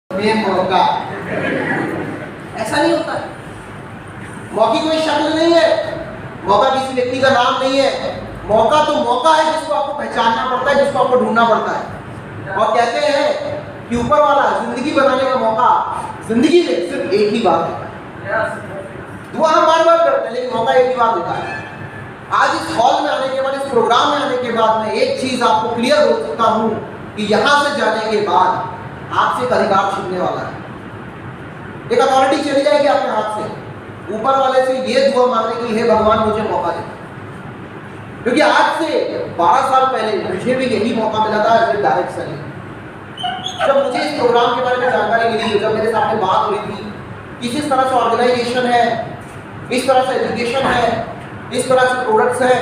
मौका ऐसा नहीं होता। मौके कोई शक्ल नहीं है, मौका किसी व्यक्ति का नाम नहीं है। मौका तो मौका है जिसको आपको पहचानना पड़ता है, जिसको आपको ढूंढना पड़ता है। और कहते हैं कि ऊपर वाला जिंदगी बनाने का मौका जिंदगी में सिर्फ एक ही बार देता है। दुआ हम बार बार करते हैं लेकिन मौका एक ही बार देता है। आज इस हॉल में आने के बाद, इस प्रोग्राम में आने के बाद मैं एक चीज आपको क्लियर हो चुका हूं कि यहां से जाने के बाद आपसे एक अधिकार छीनने वाला है, एक अथॉरिटी चली जाएगी आपके हाथ से। ऊपर वाले से ये दुआ मांगने की, हे भगवान मुझे मौका दे, क्योंकि आज से 12 साल पहले मुझे भी यही मौका मिला था एज ए डायरेक्टर। जब मुझे इस प्रोग्राम के बारे में जानकारी मिली, जब मेरे सामने बात हुई थी कि इस तरह से ऑर्गेनाइजेशन है, इस तरह से एजुकेशन है, इस तरह से प्रोडक्ट्स है,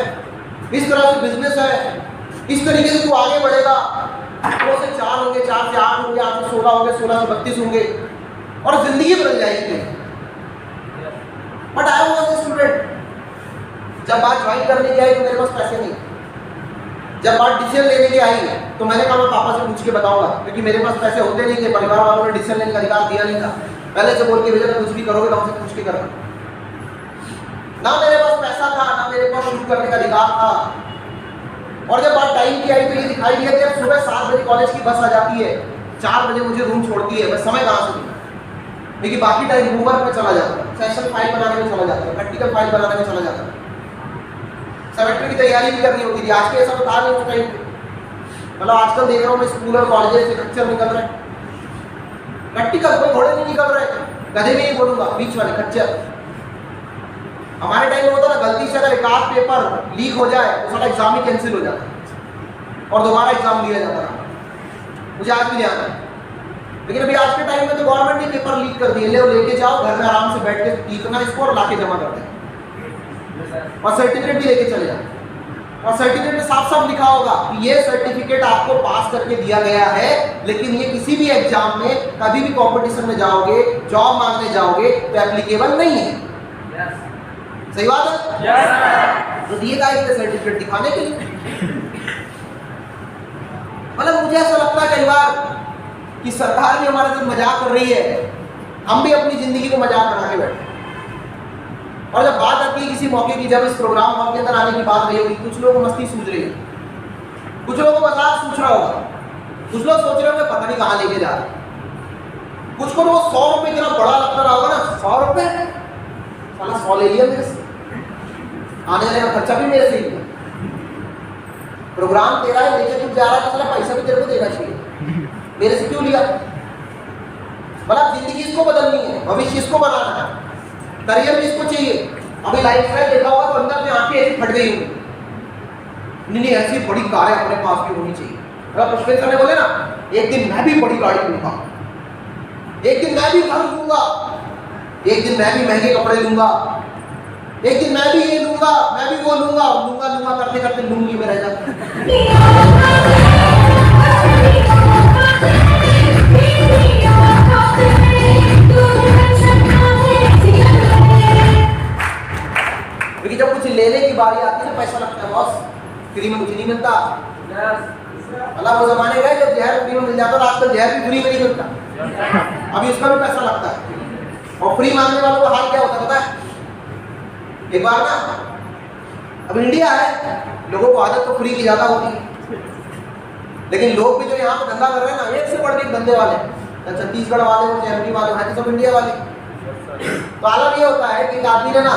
इस तरह से बिजनेस है, इस तरीके से तू आगे बढ़ेगा, 2 से 4 होंगे, 4 से 8 होंगे, 8 से 16 होंगे, 16 से 32 होंगे और जिंदगी बदल जाएगी। But I was a student. जब बात ज्वाइन करने की आई तो मेरे पास पैसे नहीं। जब बात डिसीजन लेने की आई तो मैंने कहा मैं पापा से पूछ के बताऊंगा, क्योंकि मेरे पास पैसे होते नहीं थे, परिवार वालों ने डिसीजन लेने का अधिकार दिया नहीं था। पहले से बोल के भेजा था कुछ भी करोगे तो हमसे पूछ के करना। ना मेरे पास पैसा था, ना मेरे पास शुरू करने का अधिकार था। और जब बात टाइम की आई तो ये दिखाई दिया कि अब सुबह 7 बजे कॉलेज की बस आ जाती है, 4 बजे मुझे रूम छोड़ती है, मैं समय कहाँ से दूँ? लेकिन बाकी टाइम होमवर्क में चला जाता है, सेशन फाइल बनाने में चला जाता है, प्रैक्टिकल फाइल बनाने में चला जाता है, सेमेस्टर की तैयारी भी करनी होती थी। आज के ऐसा तो था नहीं उस टाइम पे। मतलब आजकल देख रहा हूँ मैं स्कूल और कॉलेज से खच्चर निकल रहे हैं, प्रैक्टिकल कोई घोड़े नहीं निकल रहे, गधे भी नहीं बोलूंगा, बीच वाले खच्चर। हमारे टाइम में होता ना, गलती से अगर एक आध पेपर लीक हो जाए तो सारा एग्जाम ही कैंसिल हो जाता और दोबारा एग्जाम लिया जाता था। मुझे आज भी ध्यान है। लेकिन अभी आज के टाइम में तो गवर्नमेंट ने पेपर लीक कर दिए, ले लेके जाओ घर में आराम से बैठ के लिखना इसको और लाके जमा कर दें और सर्टिफिकेट भी लेके चले जाओ। और सर्टिफिकेट में साफ साफ लिखा होगा कि ये सर्टिफिकेट आपको पास करके दिया गया है, लेकिन ये किसी भी एग्जाम में कभी भी कंपटीशन में जाओगे, जॉब मांगने जाओगे तो एप्लीकेबल नहीं है। सही बात है? तो दिए गए सर्टिफिकेट दिखाने के लिए। मतलब मुझे ऐसा लगता है कई बार कि सरकार भी हमारे साथ मजाक कर रही है, हम भी अपनी जिंदगी को मजाक बना के बैठे। और जब बात आती है किसी मौके की, जब इस प्रोग्राम हॉल के अंदर आने की बात रही होगी, कुछ लोगों को मस्ती सूझ रही है, कुछ लोगों को मजाक सूझ रहा होगा, कुछ लोग सोच रहे होंगे पता नहीं कहाँ लेके जा रहे। कुछ को वो 100 रुपये इतना बड़ा लगता रहा होगा ना, 100 रुपये साला 100 ले लिया मेरे से, आने जाने का खर्चा भी मेरे से ही है। प्रोग्राम तेरा है, लेके तू जा रहा है तो साला पैसा भी तेरे को देना चाहिए, मेरे से क्यों लिया? मतलब जिंदगी इसको बदलनी है, भविष्य इसको बनाना है, करियर भी इसको चाहिए। अभी लाइफस्टाइल देखा होगा तो अंदर में आंखें ऐसी फट गई होंगी, नहीं ऐसी बड़ी कारें अपने पास भी होनी चाहिए। अगर पुष्पेंद्र सर ने बोले ना, एक दिन मैं भी बड़ी गाड़ी लूंगा, एक दिन मैं भी घर लूंगा, एक दिन मैं भी महंगे कपड़े लूंगा, एक दिन मैं भी ये लूंगा, मैं भी वो लूंगा, लूंगा लूंगा करते करते लूंगी में रह जाता। क्योंकि जब कुछ लेने की बारी आती है ना, पैसा लगता है बॉस, फ्री में कुछ नहीं मिलता। अल्लाह वो जमाने गए जब जहर फ्री में मिल जाता था, आजकल जहर भी फ्री में नहीं मिलता, अभी उसका भी पैसा लगता है। और फ्री मांगने वालों का हाल क्या होता है पता है? एक बार ना, अब इंडिया है, लोगों को आदत तो फ्री की ज्यादा होती है, लेकिन लोग भी जो यहाँ पे धंधा कर रहे हैं ना, एक से बढ़ के धंधे वाले, छत्तीसगढ़ वाले हो, एमपी वाले, हैं सब इंडिया वाले। तो आलम ये होता है कि एक आदमी ने ना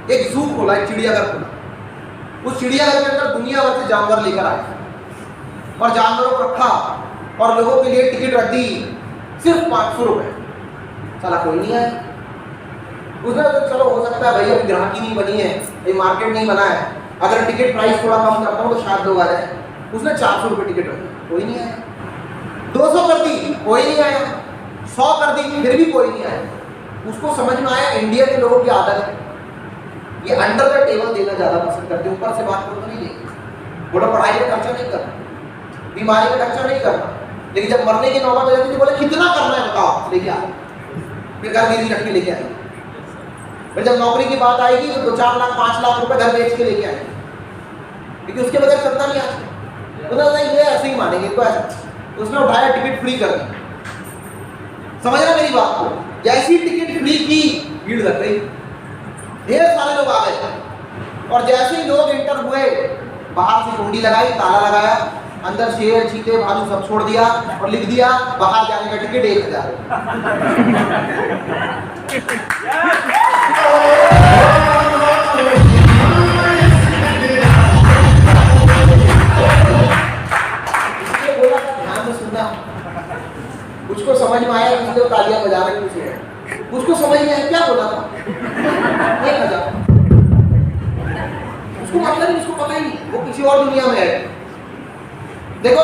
एक जू खोला, एक चिड़ियाघर खोला। उस चिड़ियाघर के अंदर दुनिया भर से जानवर लेकर आए और जानवरों को रखा और लोगों के लिए टिकट रख दी सिर्फ 500 रुपए। साला कोई नहीं आया। उसने तो चलो हो सकता है भाई अभी ग्राहकी नहीं बनी है, ये मार्केट नहीं बना है, अगर टिकट प्राइस थोड़ा कम करता हूँ तो शायद लोग आ जाए। उसने 400 रुपये टिकट रखी, कोई नहीं आया। 200 कर दी, कोई नहीं आया। 100 कर दी, फिर भी कोई नहीं आया। उसको समझ में आया इंडिया के लोगों की आदत है, ये अंडर द टेबल देना ज्यादा पसंद करते, ऊपर से बात करो तो नहीं लेंगे। बोला पढ़ाई का खर्चा नहीं करना, बीमारी का खर्चा नहीं करना, लेकिन जब मरने की नौबत आ जाती है बोले कितना करना है बताओ, लेके आ, फिर घर गिरवी रख के लेके आएंगे। फिर जब नौकरी की बात आएगी तो 2-4 लाख 5 लाख रुपए घर बेच के लेके आएंगे, क्योंकि उसके बगैर चलता नहीं आज। तो ये ऐसे ही मानेंगे, तो उसने उठाया टिकट फ्री कर दी। समझना मेरी बात को। जैसी टिकट फ्री की भीड़ लग गई, ढेर सारे लोग आ गए और जैसे ही लोग एंटर हुए बाहर से कुंडी लगाई, ताला लगाया, अंदर शेर चीते भालू सब छोड़ दिया और लिख दिया बाहर जाने का टिकट 1000। बोला था ध्यान से सुनना, उसको समझ में आया, इसलिए तालियां बजा रहे हैं। उसको समझ में आया क्या बोला था 1000, उसको मतलब नहीं, उसको पता ही नहीं, वो किसी और दुनिया में है। देखो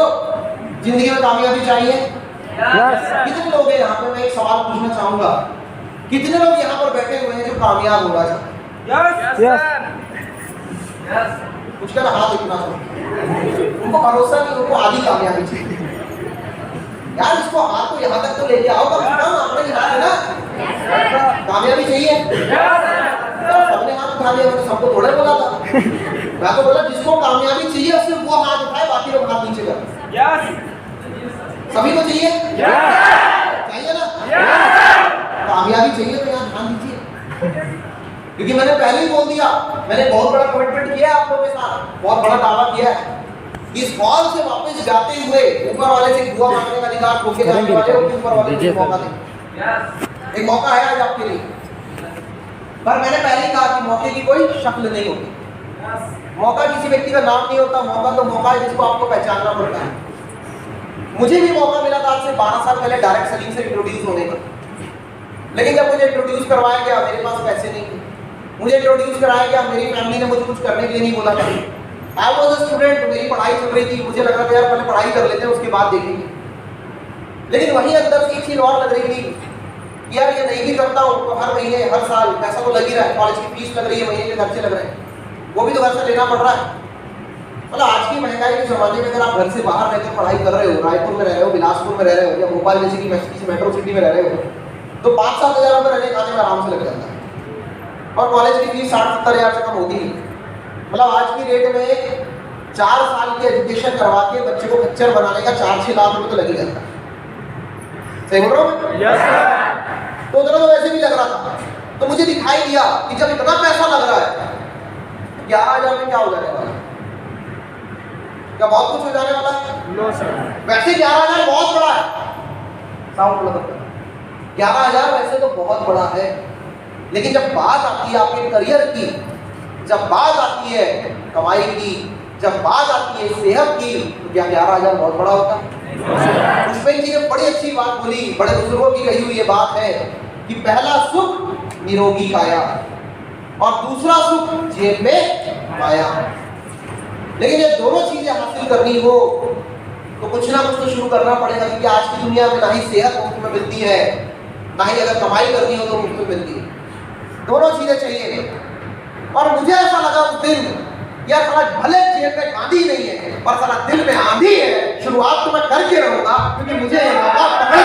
जिंदगी में कामयाबी चाहिए। कितने लोग हैं यहाँ पे, मैं एक सवाल पूछना चाहूंगा, कितने लोग यहाँ पर बैठे हुए हैं जो कामयाब होना चाहते हैं? कुछ का हाथ इतना उनको भरोसा नहीं, उनको आधी कामयाबी चाहिए। यार इसको हाथ को यहाँ तक तो लेके आओ, कम से कम अपने हाथ है ना, कामयाबी चाहिए। सबने हाथ उठा लिया, मैंने सबको थोड़े बोला था, मैं तो बोला जिसको कामयाबी चाहिए उससे वो हाथ उठाए, बाकी लोग हाथ नीचे कर। सभी को चाहिए, चाहिए ना? कामयाबी चाहिए तो यहाँ ध्यान दीजिए, क्योंकि मैंने पहले ही बोल दिया, मैंने बहुत बड़ा कमिटमेंट किया है आप लोगों के साथ, बहुत बड़ा दावा किया है। इस हॉल से वापस जाते हुए ऊपर वाले से दुआ मांगने का अधिकार खो के जाने वाले हो, ऊपर वाले को मौका दें। एक मौका है आज आपके लिए, पर मैंने पहले ही कहा कि मौके की कोई शक्ल नहीं होती। मौका किसी व्यक्ति का नाम नहीं होता, मौका तो मौका है जिसको आपको पहचानना पड़ता है। मुझे भी मौका मिला था आज से 12 साल पहले डायरेक्ट सेलिंग से इंट्रोड्यूस होने का, लेकिन जब मुझे इंट्रोड्यूस करवाया गया मेरे पास पैसे नहीं थे, मुझे इंट्रोड्यूस कराया गया, मेरी फैमिली ने मुझे कुछ करने के लिए नहीं बोला था। आई वॉज अ स्टूडेंट, मेरी पढ़ाई चल रही थी, मुझे लग रहा था यार पहले पढ़ाई कर लेते हैं उसके बाद देखेंगे। लेकिन वहीं अंदर से एक चीज और लग रही थी, यार ये नहीं भी करता हूँ तो हर महीने हर साल पैसा तो लग ही रहा है, कॉलेज की फीस लग रही है, महीने के खर्चे लग रहे हैं, वो भी तो घर से लेना पड़ रहा है। मतलब आज की महंगाई के जमाने में अगर आप घर से बाहर रहकर पढ़ाई कर रहे हो, रायपुर में रह रहे हो, बिलासपुर में रह रहे हो या भोपाल जैसे की मेट्रो सिटी में रह रहे हो, तो 5-7 हज़ार रुपये रहने खाने में आराम से लग जाता है और कॉलेज की फीस 60-70 हज़ार से कम होती नहीं। मतलब आज की डेट में 4 साल की एजुकेशन करवा के बच्चे को खच्चर बनाने का 4-6 लाख रुपए तो लग ही जाता है। सही बोल रहा हूँ? यस। तो उतना तो वैसे भी लग रहा था, तो मुझे दिखाई दिया कि जब इतना पैसा लग रहा है 11,000 में क्या हो जाने वाला है? क्या बहुत कुछ हो जाने वाला है? No sir. वैसे 11,000 बहुत बड़ा है, साउंड मतलब 11,000 वैसे तो बहुत बड़ा है, लेकिन जब बात आती है आपके करियर की, जब बात आती है कमाई की, जब बात आती है सेहत की, तो क्या 11,000 बहुत बड़ा होता है? पुष्पेंद्र जी ने बड़ी अच्छी बात बोली, बड़े बुजुर्गों की कही हुई ये बात है कि पहला सुख निरोगी काया और दूसरा सुख जेब में माया। लेकिन ये दोनों चीजें हासिल करनी हो तो कुछ ना कुछ तो शुरू करना पड़ेगा, क्योंकि आज की दुनिया में ना ही सेहत मुफ्त में मिलती है, ना ही अगर कमाई करनी हो तो मुफ्त में मिलती है, दोनों चीजें चाहिए। और मुझे ऐसा लगा उस दिन यार साला भले जेब में गांधी नहीं है पर साला दिल में आंधी है, शुरुआत तो मैं करके रहूंगा क्योंकि मुझे ये मौका पकड़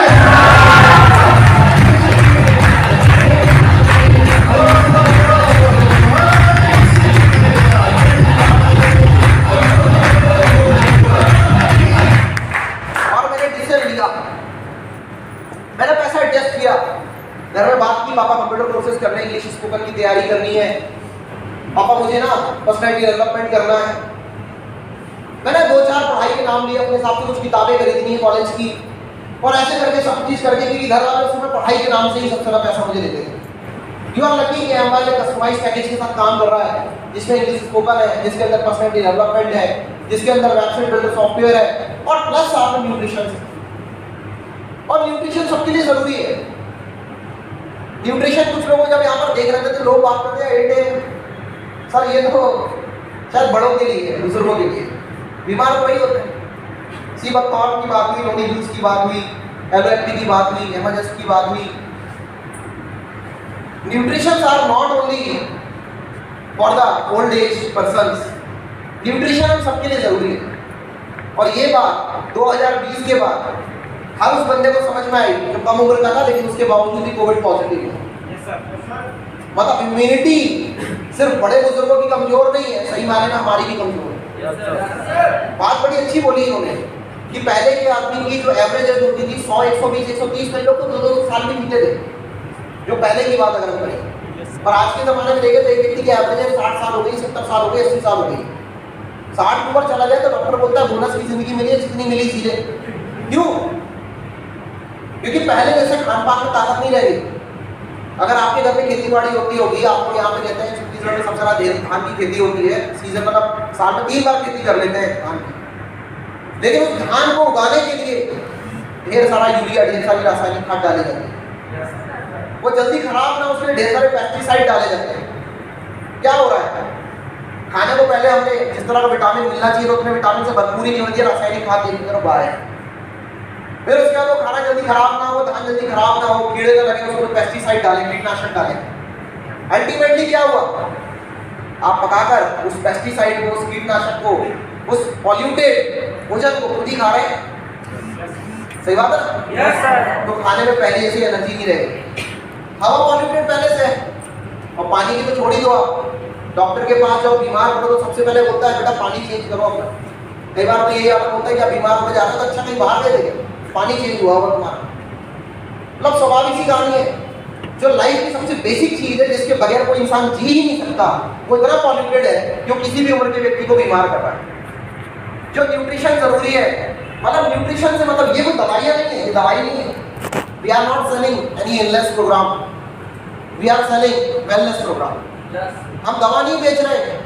और मैंने डिसीजन लिया, मैंने पैसा एडजस्ट किया, घर में बात की पापा कंप्यूटर कोर्सेज करने, इंग्लिश स्पोकन की तैयारी करनी है, पापा मुझे ना पर्सनैलिटी डेवलपमेंट करना है। मैंने 2-4 पढ़ाई के नाम लिए, अपने हिसाब से कुछ किताबें खरीदनी है कॉलेज की, और ऐसे करके सब चीज़ करके, क्योंकि घर वाले उसमें पढ़ाई के नाम से ही सबसे ज़्यादा पैसा मुझे देते थे। यू आर लकी कि हमारे कस्टमाइज पैकेज के साथ काम कर रहा है, जिसमें इंग्लिश स्पोकन है, जिसके अंदर पर्सनैलिटी डेवलपमेंट है, जिसके अंदर वेबसाइट बिल्डर सॉफ्टवेयर है, और प्लस साथ में न्यूट्रिशन। और न्यूट्रिशन सबके लिए जरूरी है। न्यूट्रिशन कुछ लोग जब यहाँ पर देख रहे थे तो लोग बात करते हैं सर ये तो शायद बड़ों के लिए है, बुजुर्गों के लिए, बीमार तो वही होते हैं। सी बकौर की बात हुई, लोनी जूस की बात हुई, एलोएक्टी की बात हुई, एमएचएस की बात हुई। Nutrition are not only for the old age persons, nutrition हम सबके लिए जरूरी है। और ये बात 2020 के बाद हर उस बंदे को समझ में आई जो कम उम्र का था लेकिन उसके बावजूद भी कोविड पॉजिटिव है। मतलब इम्यूनिटी सिर्फ बड़े बुजुर्गों की कमजोर नहीं है, सही मायने में हमारी भी कमजोर है। बात बड़ी अच्छी बोली इन्होंने कि पहले के आदमी की जो एवरेज एज होती थी 100, 120, 130, कई लोग तो 2-2 साल भी जीते थे, जो पहले की बात अगर हम करें। और आज के ज़माने में देखें तो एक व्यक्ति की एवरेज एज 60 साल हो गई, 70 साल हो गई, 80 साल हो गई। 60 ऊपर चला जाए तो डॉक्टर बोलता है बोनस की जिंदगी मिली है जितनी मिली सीधे। क्यों? क्योंकि पहले जैसे खान पान में ताकत नहीं रहेगी। अगर आपके घर में खेती बाड़ी होती होगी, आपको यहाँ पे कहते हैं छत्तीसगढ़ में सबसे ज़्यादा धान की खेती होती है, सीजन मतलब साल में 3 बार खेती कर लेते हैं धान की। लेकिन उस धान को उगाने के लिए ढेर सारा यूरिया, ढेर सारी रासायनिक खाद डाले जाते हैं। वो जल्दी खराब ना, उसमें ढेर सारे पेस्टिसाइड डाले जाते हैं। क्या हो रहा है? खाने को पहले हमने जिस तरह का विटामिन मिलना चाहिए तो उतने विटामिन से भरपूर ही नहीं होती है, रासायनिक खाद एक तरफ आए। फिर उसके बाद वो खाना जल्दी खराब ना हो, धान जल्दी खराब ना हो, कीड़े ना लगे, उसको पेस्टिसाइड डालें, कीटनाशक डालें। अल्टीमेटली क्या हुआ? आप पकाकर उस पेस्टिसाइड को, उस कीटनाशक को, उस पॉल्यूटेड भोजन को खुद ही खा रहे हैं। सही बात है ना? Yes sir. तो खाने में पहले जैसी एनर्जी नहीं रहेगी। हवा पॉल्यूटेड पहले से है, और पानी की तो छोड़ ही दो। आप डॉक्टर के पास जाओ, बीमार पड़ो तो सबसे पहले बोलता है बेटा पानी चेंज करो अपना। कई बार तो यही आदत होता है कि आप बीमार होकर जा रहे हो तो अच्छा कहीं बाहर दे देंगे, पानी चेंज हुआ होगा तुम्हारा। मतलब स्वाभाविक सी कहानी है। जो लाइफ की सबसे बेसिक चीज है जिसके बगैर कोई इंसान जी ही नहीं सकता, वो इतना पॉल्यूटेड है जो किसी भी उम्र के व्यक्ति को बीमार कर रहा है। जो न्यूट्रिशन जरूरी है, मतलब न्यूट्रिशन से मतलब ये कोई दवाइयाँ नहीं है, ये दवाई नहीं है। We are not selling any illness programme, we are selling wellness programme. हम दवा नहीं बेच रहे हैं,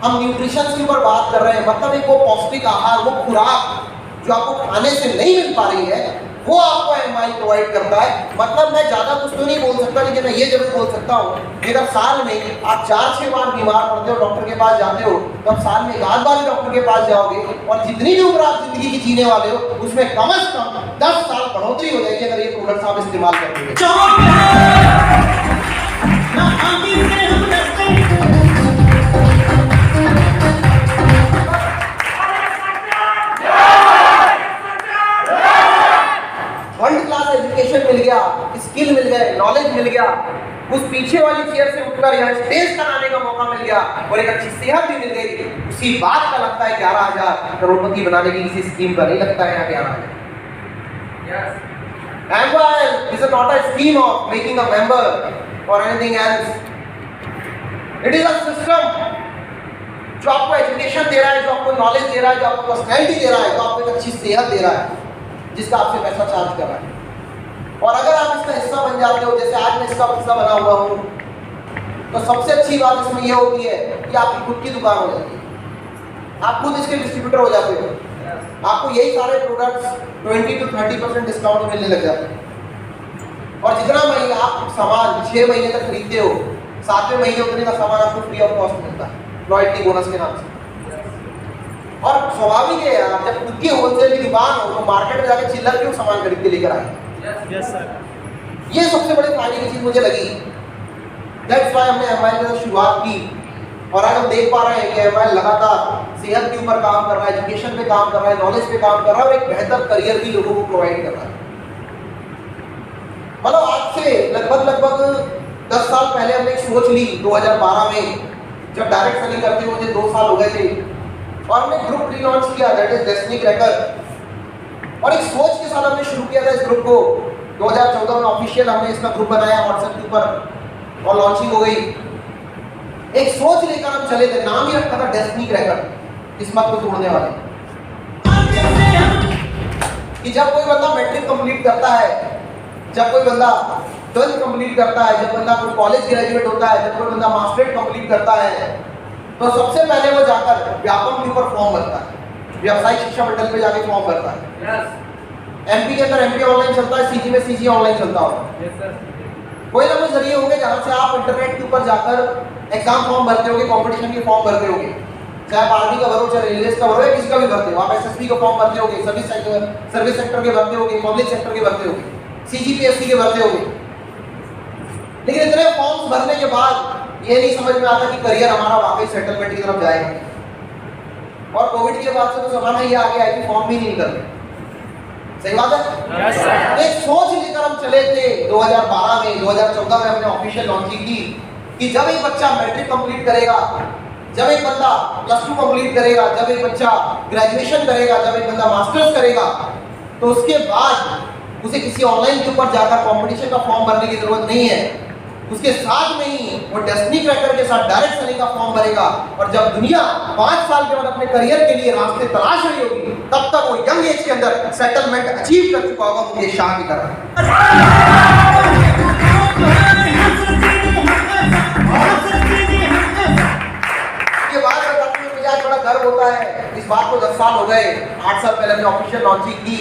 हम न्यूट्रिशन के ऊपर बात कर रहे हैं। मतलब एक वो पौष्टिक आहार, वो खुराक जो आपको खाने से नहीं मिल पा रही है, वो आपको एमआई प्रोवाइड करता है। मतलब मैं ज्यादा कुछ तो नहीं बोल सकता, लेकिन मैं ये जरूर बोल सकता हूँ कि अगर साल में आप 4-6 बार बीमार पड़ते हो, डॉक्टर के पास जाते हो, तो आप साल में 1 बार ही डॉक्टर के पास जाओगे, और जितनी भी उम्र आप जिंदगी की जीने वाले हो उसमें कम से कम 10 साल बढ़ोतरी हो जाएगी अगर ये प्रोडक्ट्स आप इस्तेमाल करेंगे। वर्ल्ड क्लास एजुकेशन मिल गया, स्किल मिल गए, नॉलेज मिल गया, उस पीछे वाली चेयर से उठकर यहाँ स्टेज पर आने का मौका मिल गया, और एक अच्छी सेहत भी मिल गई। उसी बात का लगता है 11,000 करोड़पति बनाने की किसी स्कीम का नहीं लगता है यहाँ 11,000। MYL is not a scheme of making a member or anything else. It is a system जो आपको एजुकेशन दे रहा है, जो आपको नॉलेज दे रहा है, जो आपको पर्सनैलिटी दे रहा है, जो आपको एक अच्छी सेहत दे रहा है, जिसका आपसे पैसा चार्ज कर रहा है। और अगर आप इसका हिस्सा बन जाते हो, जैसे आज मैं इसका हिस्सा बना हुआ हूँ, तो सबसे अच्छी बात इसमें यह होती है कि आपकी खुद की दुकान हो जाती है, आप खुद इसके डिस्ट्रीब्यूटर हो जाते हो। आपको यही सारे प्रोडक्ट्स 20 to 30% डिस्काउंट मिलने लग जाते हैं। और जितना महीने आप सामान 6 महीने तक खरीदते हो, 7वें महीने उतने का सामान आपको फ्री ऑफ कॉस्ट मिलता है, लॉयल्टी बोनस के नाम से। और स्वाभाविक है यार, जब खुद की होलसेल की दुकान हो तो मार्केट में जाके चिल्लर क्यों सामान खरीद के लेकर आए। Yes sir. ये सबसे बड़ी फायदे की चीज मुझे लगी। दैट्स व्हाई हमने एमआईएल के साथ शुरुआत की, और आज हम देख पा रहे हैं कि एमआईएल लगातार सेहत के ऊपर काम कर रहा है, एजुकेशन पे काम कर रहा है, नॉलेज पे काम कर रहा है, और एक बेहतर करियर भी लोगों को प्रोवाइड कर रहा है। मतलब आज से लगभग 10 साल पहले हमने एक सोच ली 2012 में, जब डायरेक्ट सेलिंग करते हुए मुझे 2 साल हो गए थे, और हमने ग्रुप रीलॉन्च किया, दैट इज डेस्टिनी क्रैकर। और एक सोच के साथ हमने शुरू किया था इस ग्रुप को। 2014 में ऑफिशियल हमने इसका ग्रुप बनाया व्हाट्सएप के ऊपर, और लॉन्चिंग हो गई। एक सोच लेकर हम चले थे, नाम ही रखा था डेस्टिनी क्रैकर, किस्मत को तोड़ने वाले। कि जब कोई बंदा मैट्रिक कंप्लीट करता है, जब कोई बंदा 12th कंप्लीट करता है, जब बंदा कोई कॉलेज ग्रेजुएट होता है, जब कोई बंदा मास्टरेट कंप्लीट करता है, तो सबसे पहले वो जाकर व्यापम के ऊपर फॉर्म भरता है, व्यावसायिक शिक्षा मंडल पे जाके फॉर्म भरता है। एमपी के अंदर एमपी ऑनलाइन चलता है, सीजी में सीजी ऑनलाइन चलता होगा। कोई ना कोई जरिए होंगे जहाँ से आप इंटरनेट के ऊपर जाकर एग्जाम फॉर्म भरते होगे, कंपटीशन के फॉर्म भरते होगे, चाहे आर्मी का भरो, चाहे रेलवे का भरो, या किसी का भी भरते हो। आप एसएसबी का फॉर्म भरते होगे, सर्विस सेक्टर के भरते होगे, पब्लिक सेक्टर के भरते होगे, सीजीपीएससी के भरते होगे। लेकिन इतने फॉर्म्स भरने के बाद ये नहीं समझ में आता कि करियर हमारा वाकई सेटलमेंट की तरफ जाएगा। और कोविड के बाद से तो जमाना ये आ गया है कि फॉर्म भी नहीं करते। सही बात है। एक सोच लेकर हम चले थे 2012 में, 2014 में हमने ऑफिशियल लॉन्चिंग की कि जब एक बच्चा मैट्रिक कंप्लीट करेगा, जब एक बंदा +2 कंप्लीट करेगा, जब एक बच्चा ग्रेजुएशन करेगा, जब एक बंदा मास्टर्स करेगा, तो उसके बाद उसे किसी ऑनलाइन के ऊपर जाकर कंपटीशन का फॉर्म भरने की जरूरत नहीं है। उसके साथ में ही वो डेस्टिनी क्रैकर के साथ डायरेक्ट सेलिंग का फॉर्म भरेगा, और जब दुनिया 5 साल के बाद अपने करियर के लिए रास्ते तलाश रही होगी, तब तक वो यंग एज के अंदर सेटलमेंट अचीव कर चुका होगा, मुकेश शाह की तरह। बड़ा गर्व होता है इस बात को। 10 साल हो गए, 8 साल पहले हमने ऑफिशियल लॉन्चिंग की,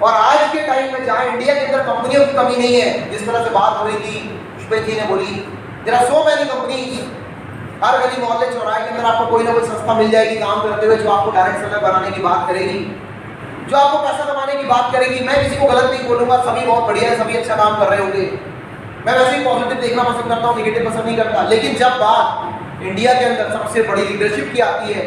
और आज के टाइम में जहां इंडिया के अंदर कंपनियों की कमी नहीं है, जिस तरह से बात हो रही थी पुष्पेंद्र जी ने बोली, there are so many companies, हर गली मोहल्ले चौराहे के अंदर आपको कोई ना कोई संस्था मिल जाएगी काम करते हुए, जो आपको डायरेक्ट सेलर बनाने की बात करेगी, जो आपको पैसा कमाने की बात करेगी। मैं किसी को गलत नहीं बोलूंगा, सभी बहुत बढ़िया है, सभी अच्छा काम कर रहे होंगे। मैं वैसे ही पॉजिटिव देखना पसंद करता हूँ, नेगेटिव पसंद नहीं करता। लेकिन जब बात इंडिया के अंदर सबसे बड़ी लीडरशिप की आती है,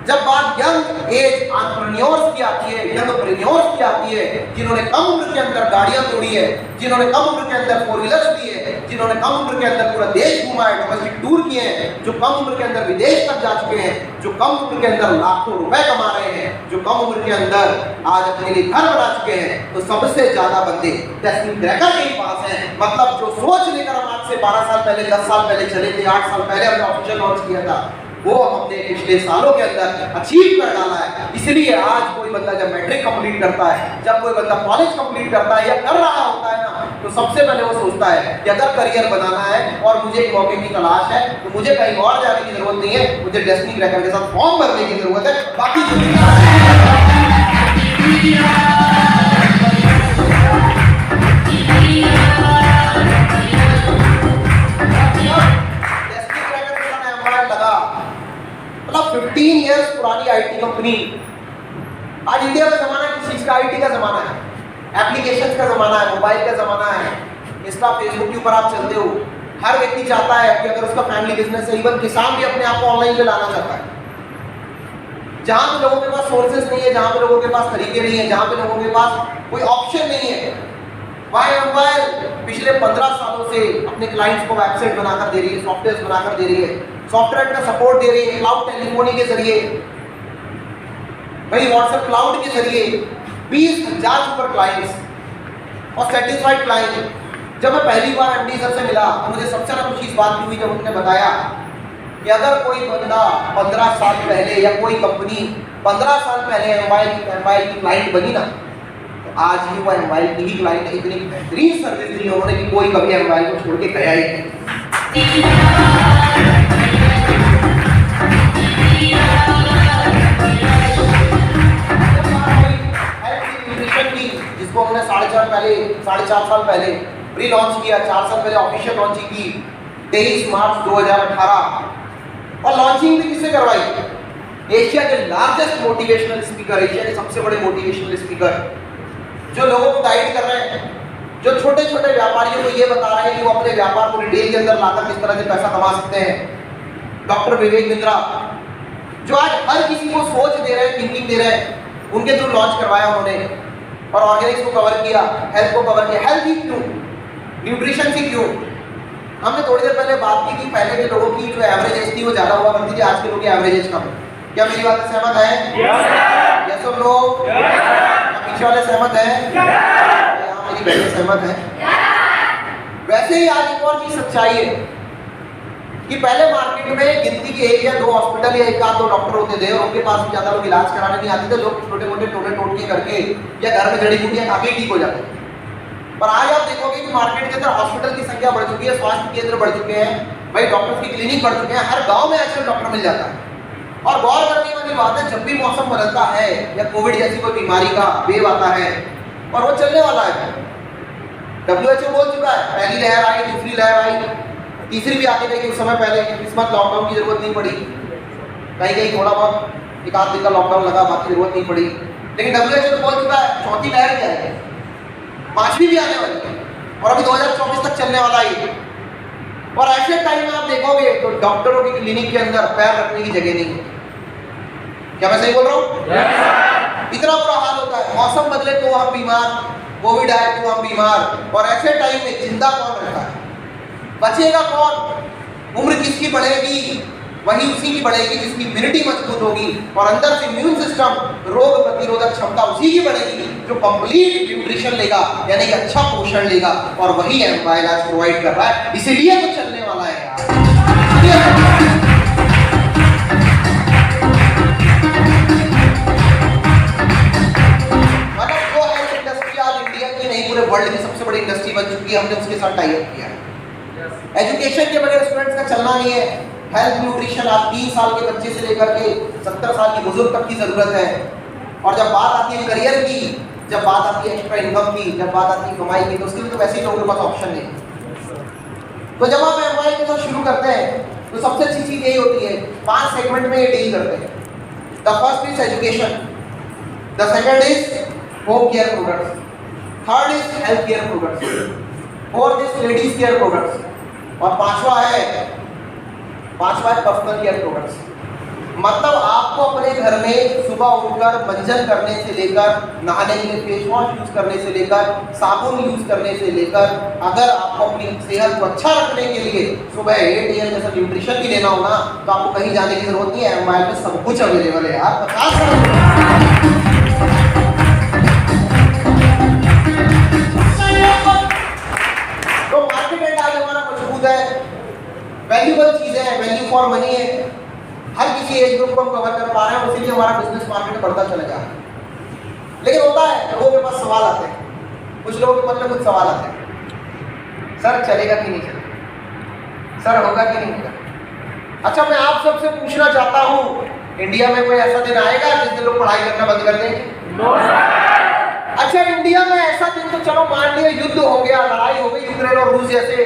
जब बात यंग एज एंटरप्रेन्योर्स की आती है, यंग एंटरप्रेन्योर्स की आती है, जिन्होंने कम उम्र के अंदर गाड़ियां तोड़ी है, जिन्होंने कम उम्र के अंदर 4 व्हीलर्स दी है, जिन्होंने कम उम्र के अंदर पूरा देश घुमा है, डोमेस्टिक टूर किए हैं, जो कम उम्र के अंदर विदेश तक जा चुके हैं, जो कम उम्र के अंदर लाखों रुपए कमा रहे हैं, जो कम उम्र के अंदर आज अपने लिए घर बना चुके हैं, तो सबसे ज्यादा बंदे डेस्टिनी क्रैकर के पास हैं। मतलब जो सोच लेकर हम आज से 12 साल पहले, 10 साल पहले चले थे, 8 साल पहले हमने ऑफिशियल लॉन्च किया था, वो हमने पिछले सालों के अंदर अचीव कर डाला है। इसलिए आज कोई बंदा जब मैट्रिक कंप्लीट करता है, जब कोई बंदा कॉलेज कंप्लीट करता है या कर रहा होता है ना, तो सबसे पहले वो सोचता है कि अगर करियर बनाना है और मुझे एक मौके की तलाश है, तो मुझे कहीं और जाने की जरूरत नहीं है, मुझे डेस्टिनी क्रैकर के साथ फॉर्म भरने की जरूरत है। बाकी मतलब 15 इयर्स पुरानी आईटी कंपनी, आज इंडिया का जमाना किस चीज का? आईटी का जमाना है, एप्लीकेशंस का जमाना है, मोबाइल का जमाना है। इंस्टा फेसबुक के ऊपर आप चलते हो, हर व्यक्ति चाहता है कि अगर उसका फैमिली बिजनेस है, इवन किसान भी अपने आप को ऑनलाइन पे लाना चाहता है। जहां पे लोगों के पास सोर्सेज नहीं है, जहां पे लोगों के पास तरीके नहीं है, जहां पे लोगों के पास कोई ऑप्शन नहीं है, वहां मोबाइल पिछले 15 सालों से अपने क्लाइंट्स को वेबसाइट बनाकर दे रही है, सॉफ्टवेयर बनाकर दे रही है, सॉफ्टवेयर का सपोर्ट दे रही है, क्लाउड टेलीफोनी के जरिए, भाई व्हाट्सएप क्लाउड के जरिए 20,000 सुपर क्लाइंट्स और सेटिस्फाइड क्लाइंट। जब मैं पहली बार एमडी सर से मिला, तो मुझे सबसे ज्यादा खुशी इस बात की हुई जब उन्होंने बताया कि अगर कोई बंदा 15 साल पहले या कोई कंपनी 15 साल पहले मोबाइल की क्लाइंट बनी ना, तो आज ही वो मोबाइल की ही क्लाइंट है। इतनी बेहतरीन सर्विस दी उन्होंने कि कोई कभी मोबाइल को छोड़ के गया ही नहीं। जिसको हमने 4.5 साल पहले प्री लॉन्च किया, 4 साल पहले ऑफिशियल लॉन्चिंग की 23 मार्च 2018, और लॉन्चिंग भी किससे करवाई? एशिया के लार्जेस्ट मोटिवेशनल स्पीकर, एशिया के सबसे बड़े मोटिवेशनल स्पीकर, जो लोगों को गाइड कर रहे हैं, जो छोटे छोटे व्यापारियों को ये बता रहे हैं कि वो अपने व्यापार को रिटेल के अंदर लाकर किस तरह से पैसा कमा सकते हैं। डॉक्टर विवेक बिंद्रा, जो आज हर किसी को सोच दे रहे हैं, थिंकिंग दे रहे हैं, उनके थ्रू लॉन्च करवाया उन्होंने, और ऑर्गेनिक्स को कवर किया, हेल्थ को कवर किया। हेल्थ ही क्यों, न्यूट्रिशन ही क्यों? हमने थोड़ी देर पहले बात की कि पहले के लोगों की जो एवरेज एज थी वो ज्यादा हुआ करती थी, आज के लोगों की एवरेज एज कम है। क्या मेरी बात से सहमत है? यस और नो? पीछे वाले सहमत है? मेरी बहनें सहमत है? वैसे ही आज एक और चीज सच्चाई है कि पहले मार्केट में गिनती के 1 या 2 हॉस्पिटल या 1 आध 2 डॉक्टर होते थे, और उनके पास भी ज्यादा लोग इलाज कराने नहीं आते थे। लोग छोटे मोटे टोटके करके या घर में जड़ी बूटियां खा के ठीक हो जाते थे। पर आज आप देखोगे कि मार्केट के अंदर हॉस्पिटल की संख्या बढ़ चुकी है, स्वास्थ्य केंद्र बढ़ चुके हैं, भाई डॉक्टर्स की क्लिनिक बढ़ चुके हैं, हर गाँव में आजकल डॉक्टर मिल जाता है। और गौर करने वाली बात है, जब भी मौसम बदलता है या कोविड जैसी कोई बीमारी का वेव आता है, और वो चलने वाला है, WHO बोल चुका है, पहली लहर आई, दूसरी लहर आई, तीसरी भी आती रही। उस समय पहले किस्मत लॉकडाउन की जरूरत नहीं पड़ी, कहीं थोड़ा बहुत 1 आध दिन का लॉकडाउन लगा, बाकी जरूरत नहीं पड़ी। लेकिन WHO तो बोल चुका है चौथी लहर क्या है, 5वीं भी आने वाली है, और अभी 2024 तक चलने वाला है। और ऐसे टाइम में आप देखोगे तो डॉक्टरों की क्लिनिक के अंदर पैर रखने की जगह नहीं है। क्या मैं सही बोल रहा हूँ? इतना बुरा हाल होता है, मौसम बदले तो हम बीमार, कोविड आए तो हम बीमार, और ऐसे टाइम में जिंदा कौन रहता है? बचेगा कौन? उम्र किसकी बढ़ेगी? वही उसी की बढ़ेगी जिसकी इम्यूनिटी मजबूत होगी, और अंदर से इम्यून सिस्टम, रोग प्रतिरोधक क्षमता उसी की बढ़ेगी जो कंप्लीट न्यूट्रिशन लेगा, यानी कि अच्छा पोषण लेगा, और वही एमवाइल आज प्रोवाइड कर रहा है। इसीलिए तो चलने वाला है यार। मतलब वो हेल्थ इंडस्ट्री आज इंडिया की नहीं पूरे वर्ल्ड की सबसे बड़ी इंडस्ट्री बन चुकी है। हमने उसके साथ टाई अप किया है। एजुकेशन के बगैर स्टूडेंट्स का चलना नहीं है। हेल्थ न्यूट्रिशन आप 3 साल के बच्चे से लेकर के 70 साल की बुजुर्ग तक की जरूरत है। और जब बात आती है करियर की, जब बात आती है एक्स्ट्रा इनकम की, जब बात आती है कमाई की, तो उसके लिए तो वैसे ही लोगों के पास ऑप्शन नहीं। तो जब आप एमवाई के साथ शुरू करते हैं तो सबसे अच्छी चीज यही होती है, 5 सेगमेंट में ये डील करते हैं। The first is education, the second is home care products, third is health care products, fourth is ladies care products, और पांचवा है पर्सनल केयर प्रोडक्ट्स। मतलब आपको अपने घर में सुबह उठकर मंजन करने से लेकर, नहाने के लिए फेस वॉश यूज करने से लेकर, साबुन यूज करने से लेकर, अगर आपको अपनी सेहत को अच्छा रखने के लिए सुबह 8 AM जैसा न्यूट्रिशन भी लेना हो ना, तो आपको कहीं जाने की जरूरत नहीं है। एमवाइल में सब कुछ अवेलेबल है यार। 50 तो मार्केट एंड आज हमारा मजबूत है, वैल्यूबल चीजें हैं, वैल्यू फॉर मनी है। हर किसी एज ग्रुप को हम कवर कर पा रहे हैं, इसीलिए हमारा बिजनेस मार्केट बढ़ता चला जा रहा है। लेकिन होता है लोगों के पास सवाल आते हैं, कुछ लोगों के मन में कुछ सवाल आते हैं, सर चलेगा कि नहीं चलेगा, सर होगा कि नहीं होगा। अच्छा, मैं आप सबसे पूछना चाहता हूँ, इंडिया में कोई ऐसा दिन आएगा जिस दिन लोग पढ़ाई करना बंद कर देंगे? अच्छा, इंडिया में ऐसा दिन तो चलो मान लिया युद्ध हो गया, लड़ाई हो गई यूक्रेन और रूस जैसे,